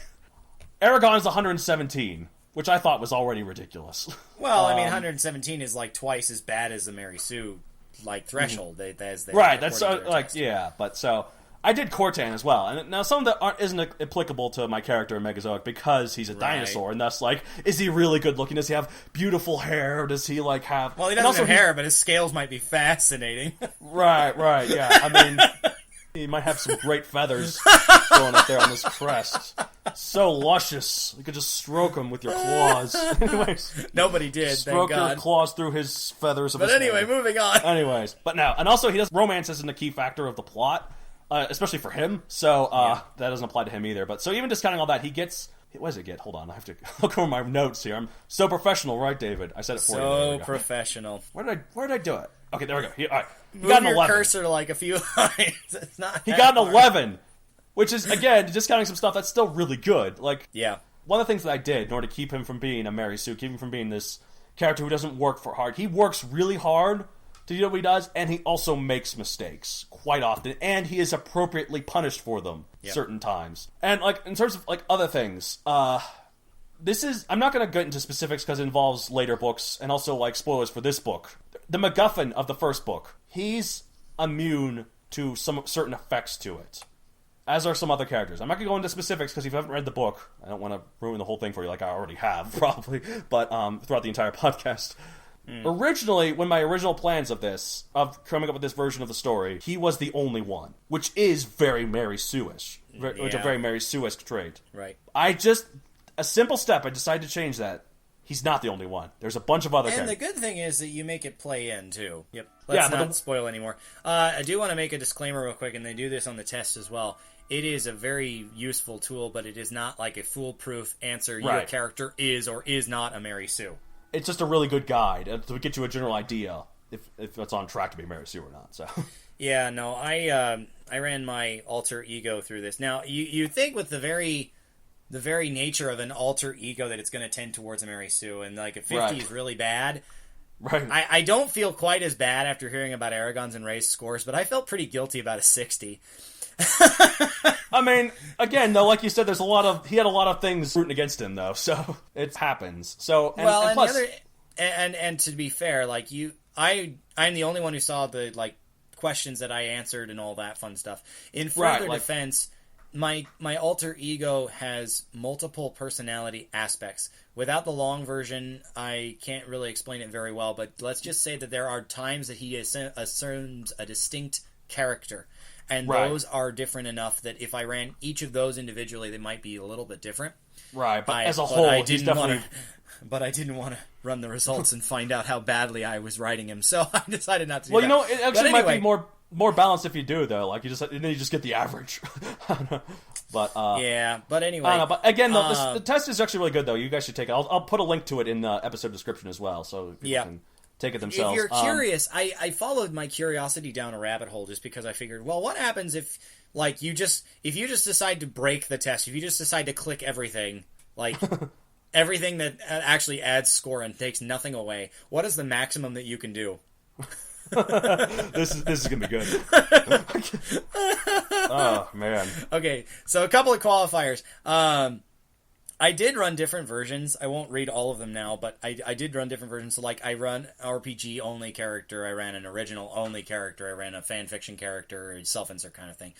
Eragon is 117, which I thought was already ridiculous. Well, I mean, 117 is like twice as bad as the Mary Sue threshold. Right. That's but so. I did Cortan as well, and now some of that isn't applicable to my character in Megazoic because he's a dinosaur, and thus, like, is he really good looking? Does he have beautiful hair? Does he, like, have... Well, he doesn't have hair, but his scales might be fascinating. Right, yeah. I mean, he might have some great feathers going up there on his crest. So luscious. You could just stroke him with your claws. Anyways. Nobody did, stroke thank God. your claws through his feathers of his anyway, hair. moving on. Anyways, but now, and also romance isn't a key factor of the plot. Especially for him, so that doesn't apply to him either. But so even discounting all that, he gets... What does it get? Hold on, I have to look over my notes here. I'm so professional, right, David? I said it for you. So professional. Where did I do it? Okay, there we go. All right. Move your cursor like a few lines. It's not. He got an 11. Which is, again, discounting some stuff that's still really good. Like, Yeah. one of the things that I did in order to keep him from being a Mary Sue, keep him from being this character who doesn't work for hard. He works really hard to do what he does, and he also makes mistakes quite often, and he is appropriately punished for them certain times. And, like, in terms of, like, other things, this is... I'm not going to get into specifics because it involves later books, and also, like, spoilers for this book. The MacGuffin of the first book, he's immune to some certain effects to it, as are some other characters. I'm not going to go into specifics because if you haven't read the book, I don't want to ruin the whole thing for you like I already have, probably, but throughout the entire podcast. Originally, when my original plans of coming up with this version of the story, he was the only one, which is very Mary Sue-ish, which is a very Mary Sue-esque trait. Right. A simple step, I decided to change that. He's not the only one. There's a bunch of other characters. And the good thing is that you make it play in, too. Yep. Let's not spoil anymore. I do want to make a disclaimer real quick, and they do this on the test as well. It is a very useful tool, but it is not like a foolproof answer. Your character is or is not a Mary Sue. It's just a really good guide to get you a general idea if it's on track to be Mary Sue or not. So. Yeah, no, I ran my alter ego through this. Now, you think with the very nature of an alter ego that it's going to tend towards a Mary Sue, and like a 50 is really bad. Right. I don't feel quite as bad after hearing about Eragon's and Ray's scores, but I felt pretty guilty about a 60. I mean, again, though, like you said, he had a lot of things rooting against him, though, so it happens. So, and plus, and to be fair, like I'm the only one who saw the like questions that I answered and all that fun stuff. In further defense, my alter ego has multiple personality aspects. Without the long version, I can't really explain it very well, but let's just say that there are times that he assumes a distinct character. And those are different enough that if I ran each of those individually, they might be a little bit different. Right, but as a whole, he's definitely... But I didn't want to run the results and find out how badly I was writing him, so I decided not to do that. Well, it actually might be more balanced if you do, though. Like, then you just get the average. But but anyway. I don't know, but again, the test is actually really good, though. You guys should take it. I'll put a link to it in the episode description as well, so people can take it themselves. If you're curious, I followed my curiosity down a rabbit hole just because I figured, well, what happens if you just decide to break the test, if you just decide to click everything, like everything that actually adds score and takes nothing away, what is the maximum that you can do? This is gonna be good. Oh man. Okay, so a couple of qualifiers. I did run different versions. I won't read all of them now, but I did run different versions. So, like, I run RPG only character, I ran an original only character, I ran a fan fiction character, self-insert kind of thing.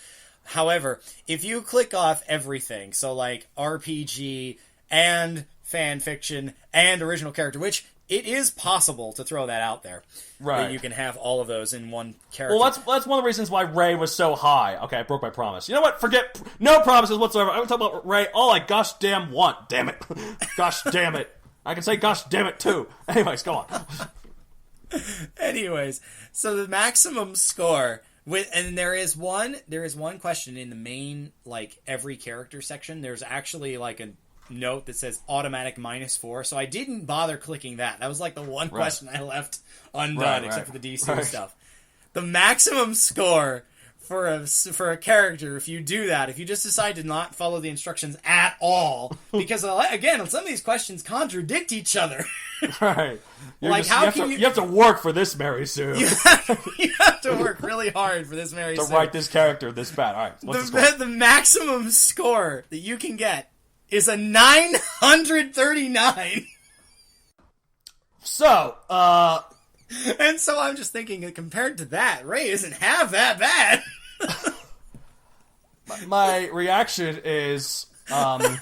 However, if you click off everything, so like RPG and fan fiction and original character, which it is possible to throw that out there. Right. That you can have all of those in one character. Well, that's one of the reasons why Ray was so high. Okay, I broke my promise. You know what? Forget no promises whatsoever. I'm going to talk about Ray all I gosh damn want. Damn it. Gosh damn it. I can say gosh damn it too. Anyways, go on. Anyways, so the maximum score and there is one question in the main, like, every character section. There's actually like a note that says automatic -4, so I didn't bother clicking that. That was like the one question I left undone, except for the DC stuff. The maximum score for a character, if you do that, if you just decide to not follow the instructions at all, because again, some of these questions contradict each other. Right. Like, you have to work for this Mary Sue. You have to work really hard for this Mary Sue. To write this character this bad. All right. What's the maximum score that you can get is a 939. So, and so I'm just thinking that compared to that, Ray isn't half that bad. My reaction is, I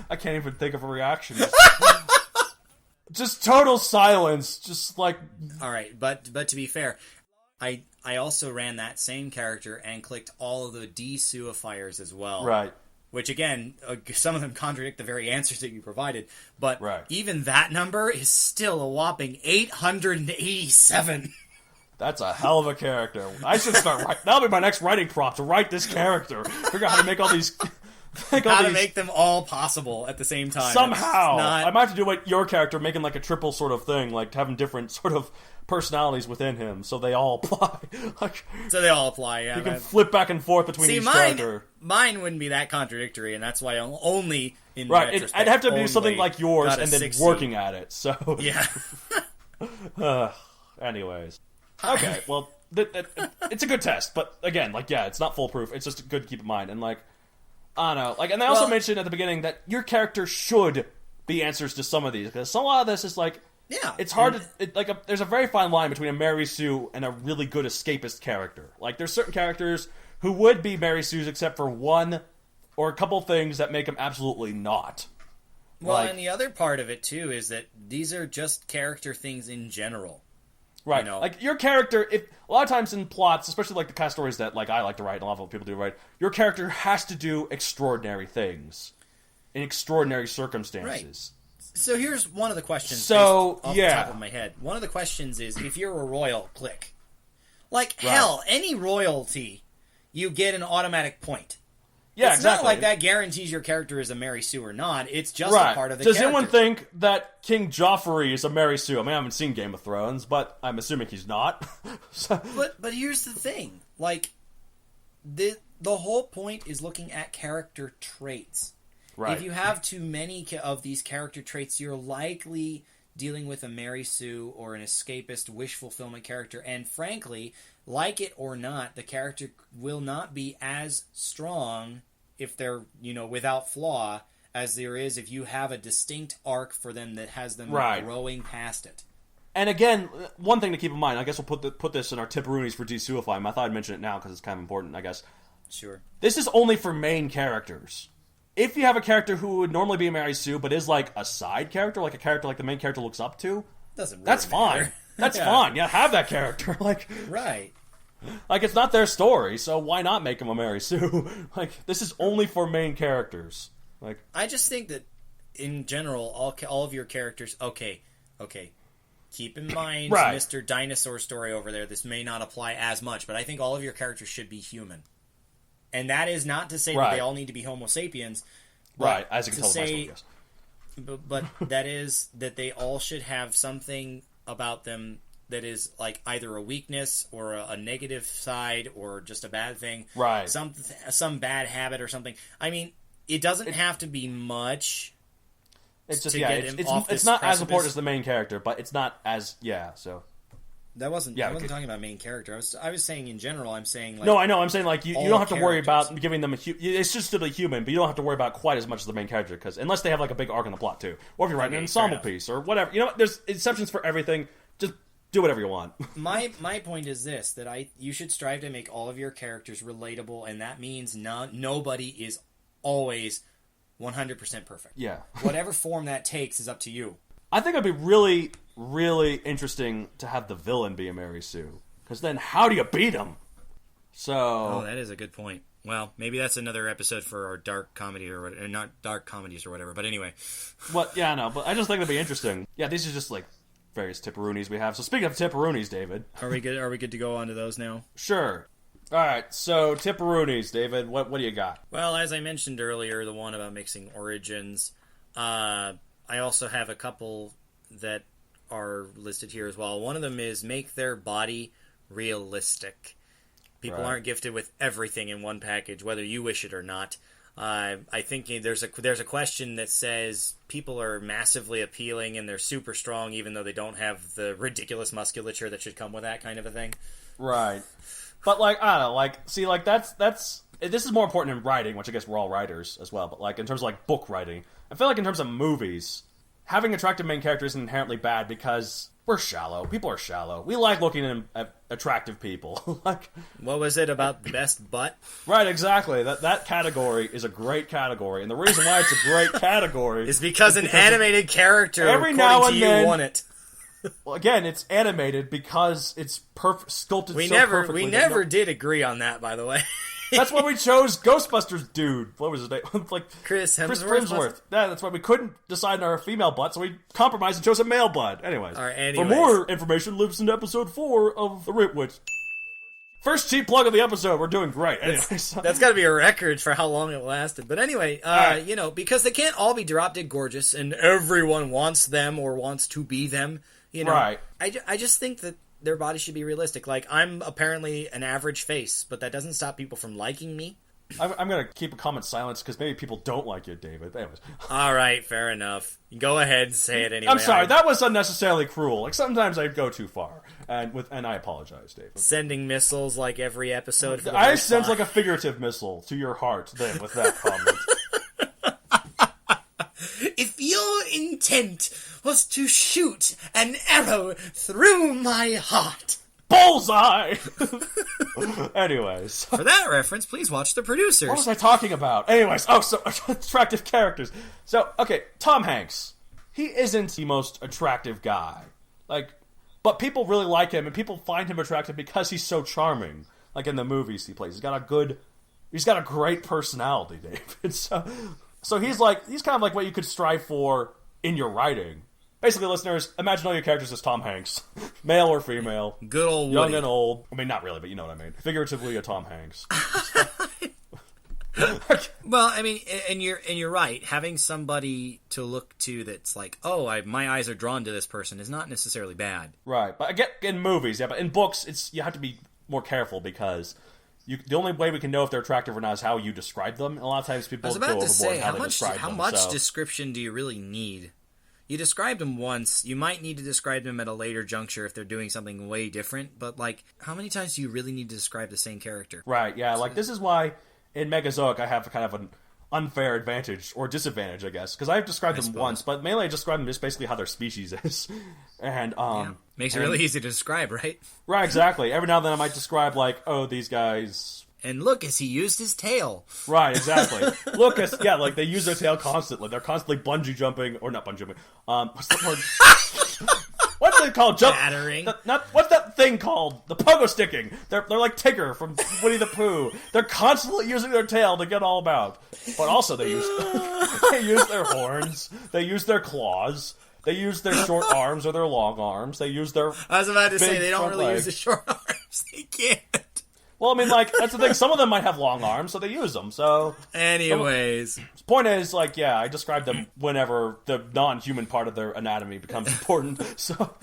can't even think of a reaction. Just total silence. Just like... Alright, but to be fair, I also ran that same character and clicked all of the de-suifiers as well. Right. Which, again, some of them contradict the very answers that you provided. But even that number is still a whopping 887. That's a hell of a character. I should start writing. That'll be my next writing prompt, to write this character. Figure out how to make all these How to make them all possible at the same time. Somehow. I might have to do like your character, making like a triple sort of thing, like having different sort of personalities within him, so they all apply. So they all apply, yeah. You can flip back and forth between each character. Mine wouldn't be that contradictory, and that's why only in retrospect. I'd have to do something like yours and then 60. working at it, so... Yeah. Anyways. Okay, well, it's a good test, but again, like, yeah, it's not foolproof. It's just good to keep in mind, and like, I don't know. Like, and they also mentioned at the beginning that your character should be answers to some of these, because a lot of this is like, yeah, it's hard to there's a very fine line between a Mary Sue and a really good escapist character. Like, there's certain characters who would be Mary Sues except for one or a couple things that make them absolutely not. Well, and the other part of it too is that these are just character things in general. Right. You know? Like, your character, if a lot of times in plots, especially like the kind of stories that like I like to write and a lot of people do write, your character has to do extraordinary things in extraordinary circumstances. Right. So here's one of the questions off the top of my head. One of the questions is, if you're a royal, click. Like, hell, any royalty, you get an automatic point. Yeah, it's not like that guarantees your character is a Mary Sue or not. It's just a part of the character. Does character. anyone think that King Joffrey is a Mary Sue? I mean, I haven't seen Game of Thrones, but I'm assuming he's not. But here's the thing. Like, the whole point is looking at character traits. Right. If you have too many of these character traits, you're likely dealing with a Mary Sue or an escapist wish fulfillment character. And frankly, like it or not, the character will not be as strong if they're, without flaw, as there is if you have a distinct arc for them that has them growing past it. And again, one thing to keep in mind, I guess we'll put this in our tipperoonies for Desuify. I thought I'd mention it now because it's kind of important, I guess. Sure. This is only for main characters. If you have a character who would normally be a Mary Sue, but is like a side character, like a character like the main character looks up to, that's fine. That's fine. Yeah, have that character. Right. Like, it's not their story, so why not make them a Mary Sue? Like, this is only for main characters. Like, I just think that in general, all of your characters. Okay. Keep in mind, Mr. Dinosaur story over there. This may not apply as much, but I think all of your characters should be human. And that is not to say that they all need to be Homo sapiens. Right, as you can tell myself, yes. But that is that they all should have something about them that is like either a weakness or a negative side or just a bad thing. Right. Some bad habit or something. I mean, it doesn't have to be much. It's just, it's not as important as the main character, but it's not as, so... I wasn't talking about main character. I was saying in general. I'm saying like, no, I know. I'm saying like you don't have to worry about giving them it's just still a human, but you don't have to worry about quite as much as the main character, because unless they have like a big arc in the plot too, or if you're writing an ensemble piece or whatever, there's exceptions for everything. Just do whatever you want. My point is this: that you should strive to make all of your characters relatable, and that means nobody is always 100% perfect. Yeah, whatever form that takes is up to you. I think it'd be really, really interesting to have the villain be a Mary Sue, because then how do you beat him? So, that is a good point. Well, maybe that's another episode for our dark comedy or whatever, not dark comedies or whatever. But anyway, but I just think it'd be interesting. Yeah, these are just like various tipperoonies we have. So speaking of tipperoonies, David, are we good? Are we good to go on to those now? Sure. All right. So tipperoonies, David. What do you got? Well, as I mentioned earlier, the one about mixing origins. I also have a couple that are listed here as well. One of them is make their body realistic. People aren't gifted with everything in one package, whether you wish it or not. I think there's a question that says people are massively appealing and they're super strong, even though they don't have the ridiculous musculature that should come with that kind of a thing. Right. But like, I don't know, like, see, like that's this is more important in writing, which I guess we're all writers as well. But like in terms of like book writing, I feel like in terms of movies, having attractive main characters isn't inherently bad because we're shallow. People are shallow. We like looking at attractive people. Like, what was it about the best butt? Right, exactly. That category is a great category, and the reason why it's a great category is because an animated character, every now and then, won it. Well, again, it's animated because it's sculpted we so perfectly. We never did agree on that, by the way. That's why we chose Ghostbusters dude. What was his name? Like Chris Hemsworth. Yeah, that's why we couldn't decide on our female butt, so we compromised and chose a male butt. Anyways. All right, for more information, listen to episode 4 of The Ritwitch. First cheap plug of the episode. We're doing great. Anyways. That's got to be a record for how long it lasted. But anyway, right. you know, because they can't all be drop-dead gorgeous, and everyone wants them or wants to be them, you know. Right. I just think that their body should be realistic. Like, I'm apparently an average face, but that doesn't stop people from liking me. I'm going to keep a comment silence because maybe people don't like you, David. Anyways. All right, fair enough. Go ahead and say it anyway. I'm sorry, that was unnecessarily cruel. Like, sometimes I go too far. And I apologize, David. Sending missiles like every episode. I sent like a figurative missile to your heart then with that comment. If your intent was to shoot an arrow through my heart. Bullseye! Anyways. For that reference, please watch The Producers. What was I talking about? Anyways, so attractive characters. So, okay, Tom Hanks. He isn't the most attractive guy. But people really like him, and people find him attractive because he's so charming. Like in the movies he plays. He's got a great personality, David. So he's kind of like what you could strive for in your writing. Basically, listeners, imagine all your characters as Tom Hanks. Male or female. Good old Woody. Young and old. I mean, not really, but you know what I mean. Figuratively, a Tom Hanks. Well, I mean, and you're right. Having somebody to look to that's like, my eyes are drawn to this person is not necessarily bad. Right, but I get in movies, yeah, but in books, you have to be more careful because the only way we can know if they're attractive or not is how you describe them. And a lot of times people go overboard in how they describe them. How much description do you really need? You described them once. You might need to describe them at a later juncture if they're doing something way different. But, how many times do you really need to describe the same character? Right, yeah. This is why in Megazoic I have kind of an unfair advantage, or disadvantage, I guess. Because I've described them once, but mainly I describe them just basically how their species is. And, Makes it really easy to describe, right? Right, exactly. Every now and then I might describe, these guys... And look, as he used his tail. Right, exactly. Look, they use their tail constantly. They're constantly bungee jumping, or not bungee jumping. What's the word? What's it called? Battering. What's that thing called? The pogo sticking. They're like Tigger from Winnie the Pooh. They're constantly using their tail to get all about. But also they use their horns. They use their claws. They use their short arms or their long arms. They use their I was about to say, they don't really legs. use the short arms. They can't. Well, I mean, that's the thing. Some of them might have long arms, so they use them. So, anyways, the point is, I describe them whenever the non-human part of their anatomy becomes important. So,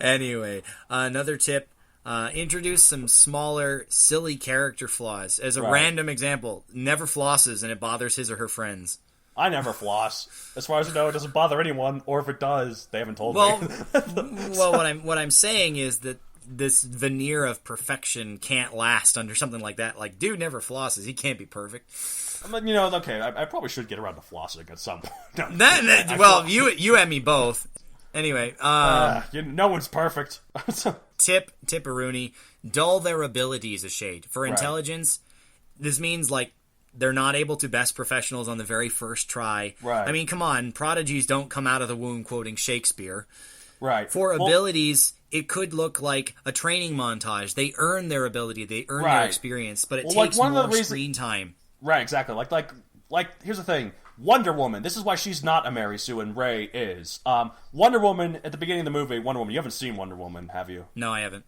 anyway, another tip: introduce some smaller, silly character flaws. As a random example, never flosses, and it bothers his or her friends. I never floss. As far as I know, it doesn't bother anyone, or if it does, they haven't told me. Well, what I'm saying is that this veneer of perfection can't last under something like that. Like, dude never flosses. He can't be perfect. I mean, okay, I probably should get around to flossing at some point. Well, you and me both. Anyway, no one's perfect. Tipperoonie, dull their abilities a shade. For intelligence, this means, they're not able to best professionals on the very first try. Right. I mean, come on. Prodigies don't come out of the womb quoting Shakespeare. Right. For abilities, it could look like a training montage. They earn their ability, they earn their experience, but it takes more screen time. Right, exactly. Here's the thing. Wonder Woman, this is why she's not a Mary Sue and Ray is. Wonder Woman, at the beginning of the movie, you haven't seen Wonder Woman, have you? No, I haven't.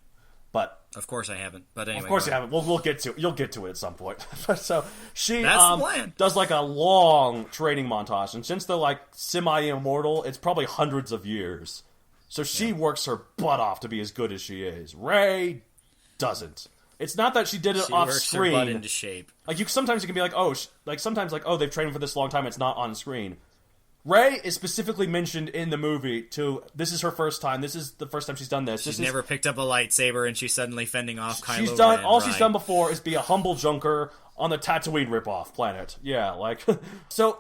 But of course I haven't. But anyway, of course you haven't. We'll get to it. You'll get to it at some point. So she That's the plan. Does a long training montage, and since they're semi-immortal, it's probably hundreds of years. So she works her butt off to be as good as she is. Ray doesn't. It's not that she did it off screen. She works her butt into shape. Sometimes you can be they've trained for this long time. It's not on screen. Ray is specifically mentioned in the movie this is her first time. This is the first time she's done this. She's never picked up a lightsaber and she's suddenly fending off Kylo She's done Ren, all she's done before is be a humble junker on the Tatooine ripoff planet. Yeah, So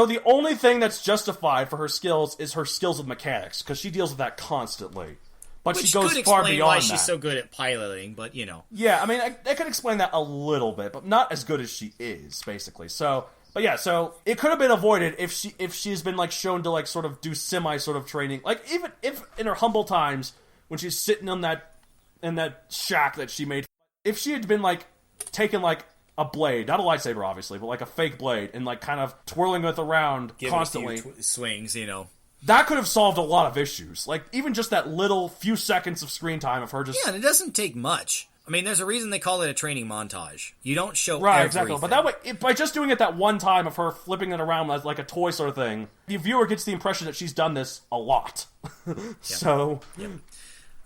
the only thing that's justified for her skills is her skills with mechanics, because she deals with that constantly. But she goes far beyond why that. She's so good at piloting, but Yeah, I mean, I could explain that a little bit, but not as good as she is, basically. So it could have been avoided if she's been shown to sort of do semi sort of training, even if in her humble times when she's sitting in that shack that she made, if she had been taken a blade, not a lightsaber obviously, but a fake blade, and kind of twirling it around constantly. Swings, that could have solved a lot of issues. Like, even just that little few seconds of screen time of her just... Yeah, and it doesn't take much. I mean, there's a reason they call it a training montage. You don't show Right, everything. exactly. But that way, by just doing it that one time of her flipping it around as like a toy sort of thing, the viewer gets the impression that she's done this a lot. So... Yep.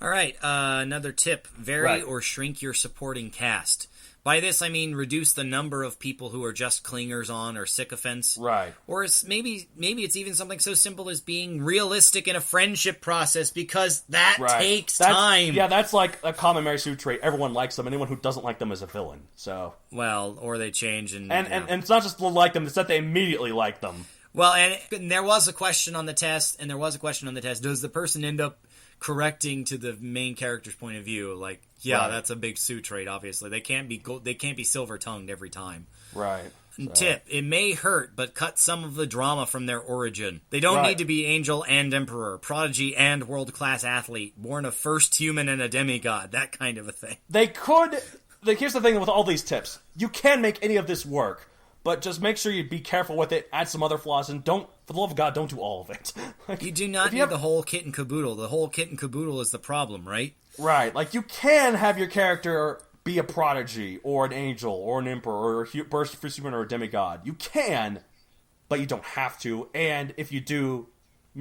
All right, another tip. Vary or shrink your supporting cast. By this, I mean reduce the number of people who are just clingers on or sycophants. Right. Or maybe it's even something so simple as being realistic in a friendship process, because that takes time. Yeah, that's like a common Mary Sue trait. Everyone likes them. Anyone who doesn't like them is a villain. So. Well, or they change and it's not just to like them; it's that they immediately like them. Well, and there was a question on the test, does the person end up correcting to the main character's point of view? Like, that's a big Sue trait. Obviously, they can't be silver tongued every time. Right. Tip: it may hurt, but cut some of the drama from their origin. They don't need to be angel and emperor, prodigy and world class athlete, born a first human and a demigod, that kind of a thing. They could. Here's the thing with all these tips: you can make any of this work. But just make sure you be careful with it, add some other flaws, and for the love of God, don't do all of it. Like, you do not need the whole kit and caboodle. The whole kit and caboodle is the problem, right? Right. Like, you can have your character be a prodigy, or an angel, or an emperor, or a first human, or a demigod. You can, but you don't have to. And if you do,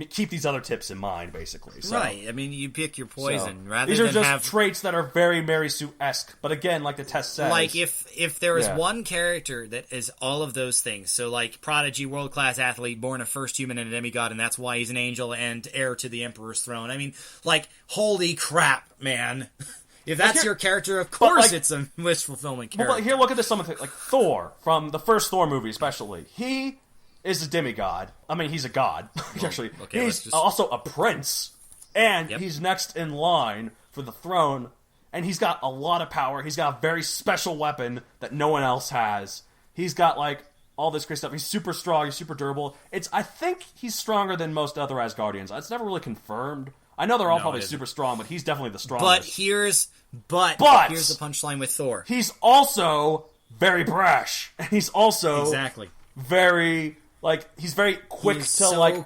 keep these other tips in mind, basically. So, right. I mean, you pick your poison rather these than are just traits that are very Mary Sue-esque. But again, like the test says... Like, if there is one character that is all of those things, so like prodigy, world-class athlete, born a first human and a demigod, and that's why he's an angel and heir to the Emperor's throne. I mean, like, holy crap, man. If that's your character, of course it's a wish-fulfillment character. But here, look at this. Something like Thor, from the first Thor movie especially. He is a demigod. I mean, he's a god, actually. Okay, he's also a prince, and he's next in line for the throne, and he's got a lot of power. He's got a very special weapon that no one else has. He's got, like, all this great stuff. He's super strong. He's super durable. I think he's stronger than most other Asgardians. It's never really confirmed. I know they're all probably super strong, but he's definitely the strongest. But here's the punchline with Thor. He's also very brash, and he's also very... Like, he's very quick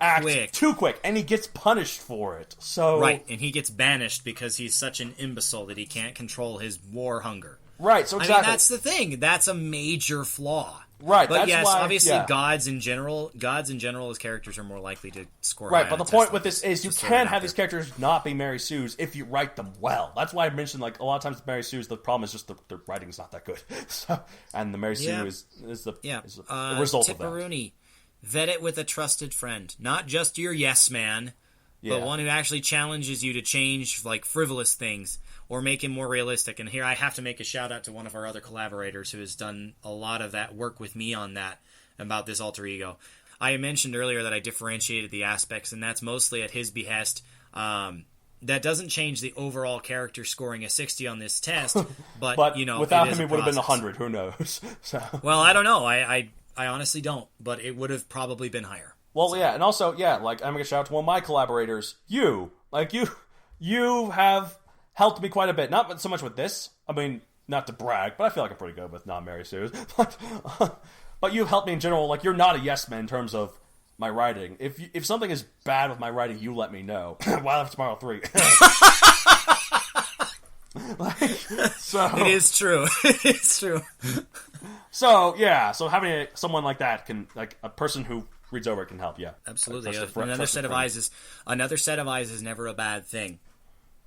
act too quick, and he gets punished for it. So right, and he gets banished because he's such an imbecile that he can't control his war hunger. Right, so exactly. I mean, that's the thing. That's a major flaw. Right, but that's yes, why, obviously, gods in general, as characters are more likely to score. Right, but the point with this is you can have these characters not be Mary Sue's if you write them well. That's why I mentioned, like, a lot of times Mary Sue's, the problem is just the writing's not that good. So, and the Mary Sue is the result of that. Vet it with a trusted friend. Not just your yes man, but one who actually challenges you to change, like, frivolous things or make him more realistic. And here I have to make a shout out to one of our other collaborators who has done a lot of that work with me on that, about this alter ego. I mentioned earlier that I differentiated the aspects, and that's mostly at his behest. That doesn't change the overall character scoring a 60 on this test, but you know, without him it would have been 100. Who knows? So. Well, I don't know. I honestly don't, but it would have probably been higher. Well, yeah, and also, like, I'm going to shout out to one of my collaborators. You have helped me quite a bit. Not so much with this. I mean, not to brag, but I feel like I'm pretty good with non-Mary Sue's. But you've helped me in general. Like, you're not a yes man in terms of my writing. If something is bad with my writing, you let me know. Wild After Tomorrow 3. It is true. It's true. So having someone like that can, like, a person who reads over it can help. Yeah, absolutely. Another set of eyes is never a bad thing,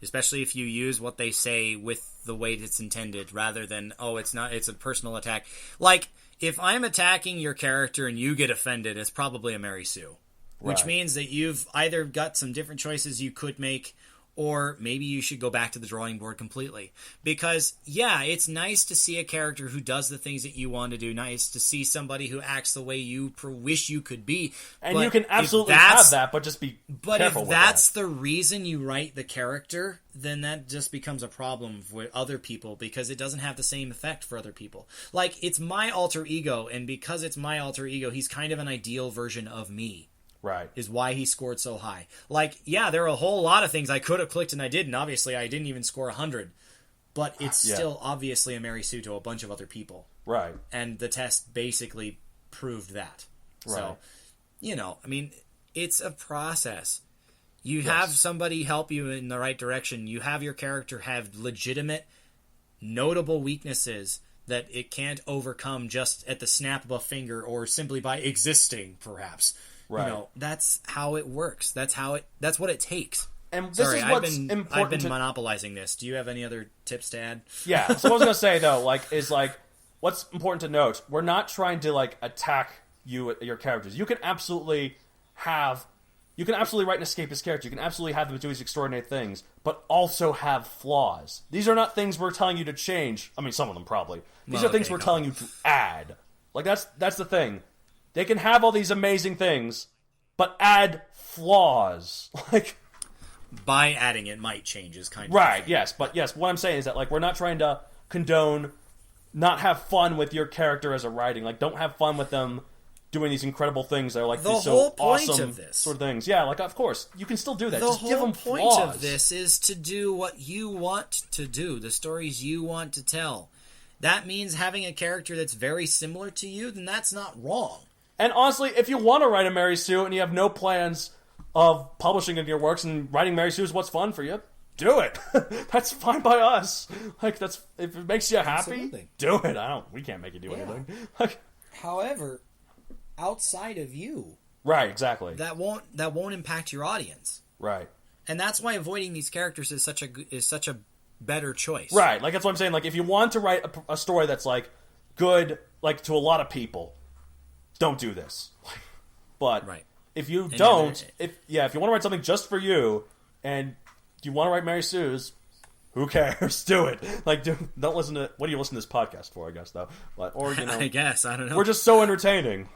especially if you use what they say with the weight it's intended, rather than it's a personal attack. Like, if I'm attacking your character and you get offended, it's probably a Mary Sue, which means that you've either got some different choices you could make, or maybe you should go back to the drawing board completely. Because, it's nice to see a character who does the things that you want to do. Nice to see somebody who acts the way you wish you could be. And you can absolutely have that, but just be careful with that. But if that's the reason you write the character, then that just becomes a problem with other people, because it doesn't have the same effect for other people. Like, it's my alter ego, and because it's my alter ego, he's kind of an ideal version of me. Right. Is why he scored so high. Like, there are a whole lot of things I could have clicked and I didn't. Obviously, I didn't even score 100. But it's still obviously a Mary Sue to a bunch of other people. Right. And the test basically proved that. Right. So, I mean, It's a process. You have somebody help you in the right direction. You have your character have legitimate, notable weaknesses that it can't overcome just at the snap of a finger or simply by existing, perhaps. Right. You know, that's how it works. That's what it takes. And this is what's important. I've been monopolizing this. Do you have any other tips to add? Yeah. So what I was gonna say though, what's important to note. We're not trying to attack your characters. You can absolutely write an escapist character. You can absolutely have them do these extraordinary things, but also have flaws. These are not things we're telling you to change. I mean, some of them probably. These are things we're telling you to add. That's the thing. They can have all these amazing things, but add flaws. By adding it might change is kind of right. Yes, but yes, what I'm saying is that we're not trying to condone not have fun with your character as a writing. Don't have fun with them doing these incredible things that are the these whole so point awesome of this. sort of things. Yeah, of course you can still do that. The Just give whole them point flaws. of this is to do what you want to do, the stories you want to tell. That means having a character that's very similar to you, then that's not wrong. And honestly, if you want to write a Mary Sue and you have no plans of publishing in your works and writing Mary Sue is what's fun for you, do it. That's fine by us. That's if it makes you happy, Absolutely. do it. We can't make you do anything. However, outside of you, right, exactly. that won't impact your audience. Right. And that's why avoiding these characters is such a better choice. Right. That's what I'm saying. If you want to write a story that's good to a lot of people, don't do this. But right. if you don't, if you want to write something just for you, and you want to write Mary Sue's, who cares? Do it. Don't listen to. What do you listen to this podcast for? I guess though, I guess I don't know. We're just so entertaining.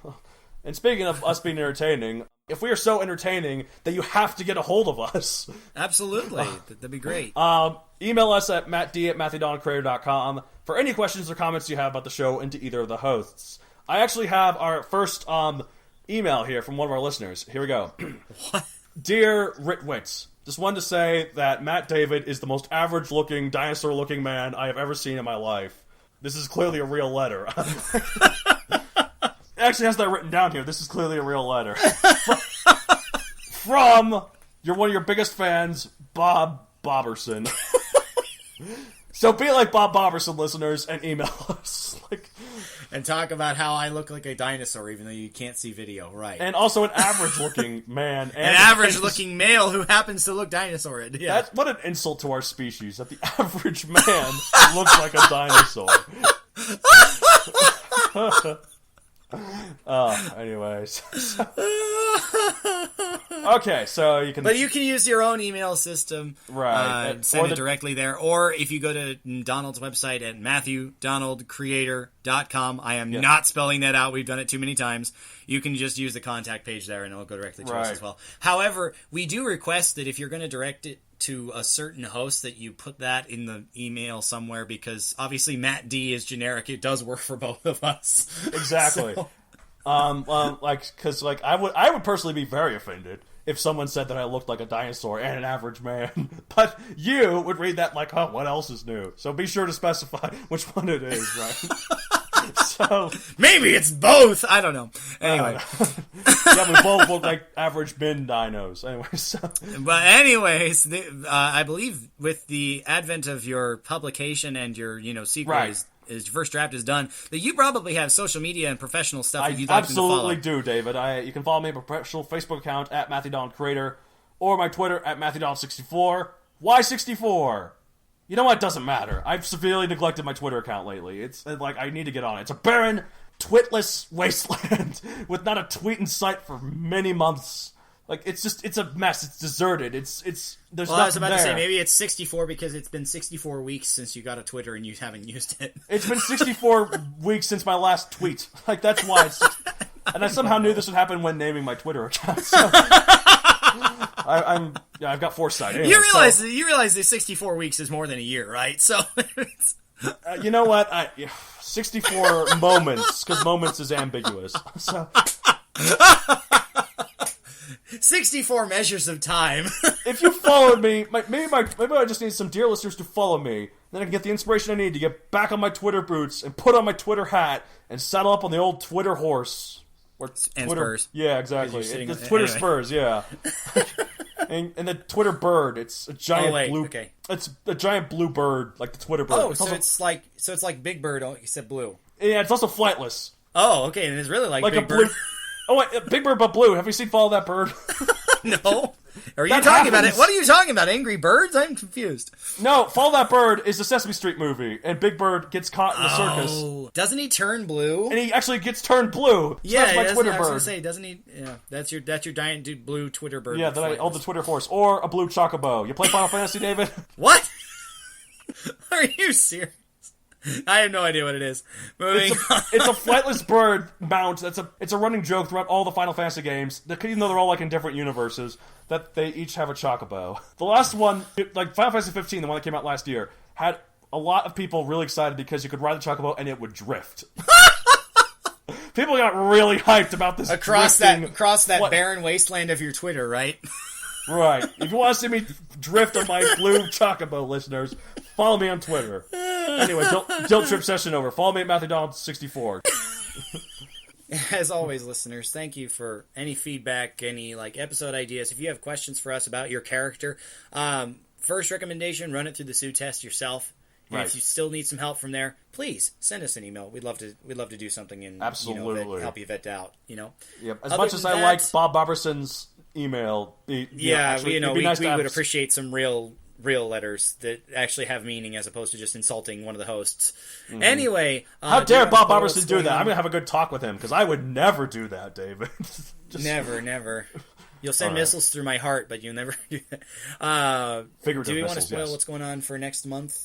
And speaking of us being entertaining, if we are so entertaining that you have to get a hold of us, absolutely, that'd be great. Email us at mattd@matthewdonaldcreator.com for any questions or comments you have about the show and to either of the hosts. I actually have our first email here from one of our listeners. Here we go. What? Dear Ritwits, just wanted to say that Matt David is the most average-looking, dinosaur-looking man I have ever seen in my life. This is clearly a real letter. It actually has that written down here. This is clearly a real letter. From one of your biggest fans, Bob Boberson. So be like Bob Boberson, listeners, and email us. And talk about how I look like a dinosaur, even though you can't see video, right? And also an average-looking man. And an average-looking male who happens to look dinosaur. Yeah. What an insult to our species, that the average man looks like a dinosaur. Anyways. Okay, so you can... But you can use your own email system. Right. Send it directly there. Or if you go to Donald's website at MatthewDonaldCreator.com, I am not spelling that out. We've done it too many times. You can just use the contact page there and it'll go directly to us as well. However, we do request that if you're going to direct it to a certain host that you put that in the email somewhere, because obviously Matt D is generic. It does work for both of us. Exactly. So. Because I would personally be very offended if someone said that I looked like a dinosaur and an average man. But you would read that what else is new? So be sure to specify which one it is, right? So maybe it's both. I don't know. Anyway, yeah, we both look like average bin dinos. Anyways, I believe with the advent of your publication and your sequel is first draft is done, that you probably have social media and professional stuff that you'd like them to follow. I absolutely do, David. You can follow me on my professional Facebook account at MatthewDonaldCreator or my Twitter at MatthewDonald64. Why 64? You know what? It doesn't matter. I've severely neglected my Twitter account lately. It's I need to get on it. It's a barren, twitless wasteland with not a tweet in sight for many months. It's a mess. It's deserted. There's nothing there. I was about to say, maybe it's 64 because it's been 64 weeks since you got a Twitter and you haven't used it. It's been 64 weeks since my last tweet. That's why it's... And I somehow knew this would happen when naming my Twitter account. So... I've got foresight. Anyway, you realize that 64 weeks is more than a year, right? So, you know what? 64 moments, because moments is ambiguous. So, 64 measures of time. If you followed me, maybe I just need some dear listeners to follow me. Then I can get the inspiration I need to get back on my Twitter boots and put on my Twitter hat and saddle up on the old Twitter horse. Or And Twitter, Spurs. yeah, exactly. You're sitting It's on- Twitter anyway. Spurs, yeah. and the Twitter bird, it's a giant blue. Okay. It's a giant blue bird, like the Twitter bird. Oh, It's so also- it's like Big Bird, except blue. yeah, it's also flightless. Oh, okay, and it's really like Like Big a blue. Bird. Oh wait, Big Bird but blue. Have you seen Follow That Bird? No. Are you That talking about it? happens. What are you talking about? Angry Birds? I'm confused. No, Follow That Bird is the Sesame Street movie, and Big Bird gets caught in the circus, Oh, doesn't he turn blue? and he actually gets turned blue. So Yeah, that's my Twitter I was gonna bird. say, doesn't he? Yeah, that's your giant dude blue Twitter bird. Yeah, with that I own flightless. the Twitter force, or a blue chocobo. You play Final Fantasy, David? What? Are you serious? I have no idea what it is. Moving on. It's a flightless bird mount. It's a running joke throughout all the Final Fantasy games. Even though they're all like in different universes, that they each have a chocobo. The last one, like Final Fantasy 15, the one that came out last year, had a lot of people really excited because you could ride the chocobo and it would drift. People got really hyped about this across drifting- that What- barren wasteland of your Twitter, right? Right. If you want to see me drift on my blue chocobo, listeners, follow me on Twitter. Anyway, Guilt Trip session over. Follow me at Matthew Donald 64. As always, listeners, thank you for any feedback, any episode ideas. If you have questions for us about your character, first recommendation: run it through the Sue test yourself. And Right. if you still need some help from there, please send us an email. We'd love to do something and Absolutely. help you vet out. Yep. As Other much as than I that- like Bob Barberson's email, it'd be nice we to have would appreciate some real letters that actually have meaning as opposed to just insulting one of the hosts. Anyway, How do you dare wanna Bob tell us what's Barberson do going that? on? I'm gonna have a good talk with him because I would never do that, David. Just Never. You'll send All right. missiles through my heart, but you'll never do that. Figurative Do we want to missiles, spoil yes. what's going on for next month?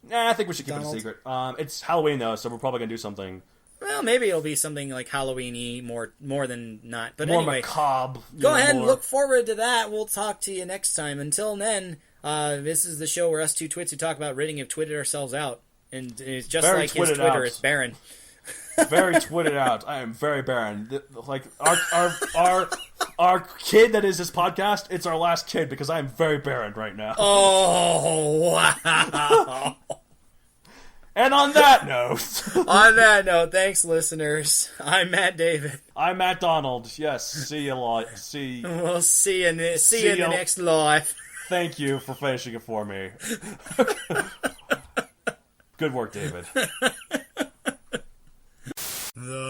Nah, I think we should keep Donald? it a secret. It's Halloween though, so we're probably gonna do something Well, maybe it'll be something like Halloween-y, more than not. But more anyway, macabre. go ahead and look forward to that. We'll talk to you next time. Until then, this is the show where us two twits who talk about Redding have twitted ourselves out. And it's just Very like his twitted Twitter, out. it's barren. Very twitted out. I am very barren. Like our kid that is this podcast. It's our last kid because I am very barren right now. Oh, wow. And on that note, On that note, thanks, listeners. I'm Matt David. I'm Matt Donald. Yes, see you lot. See. We'll see you in the ya. next life. Thank you for finishing it for me. Good work, David. The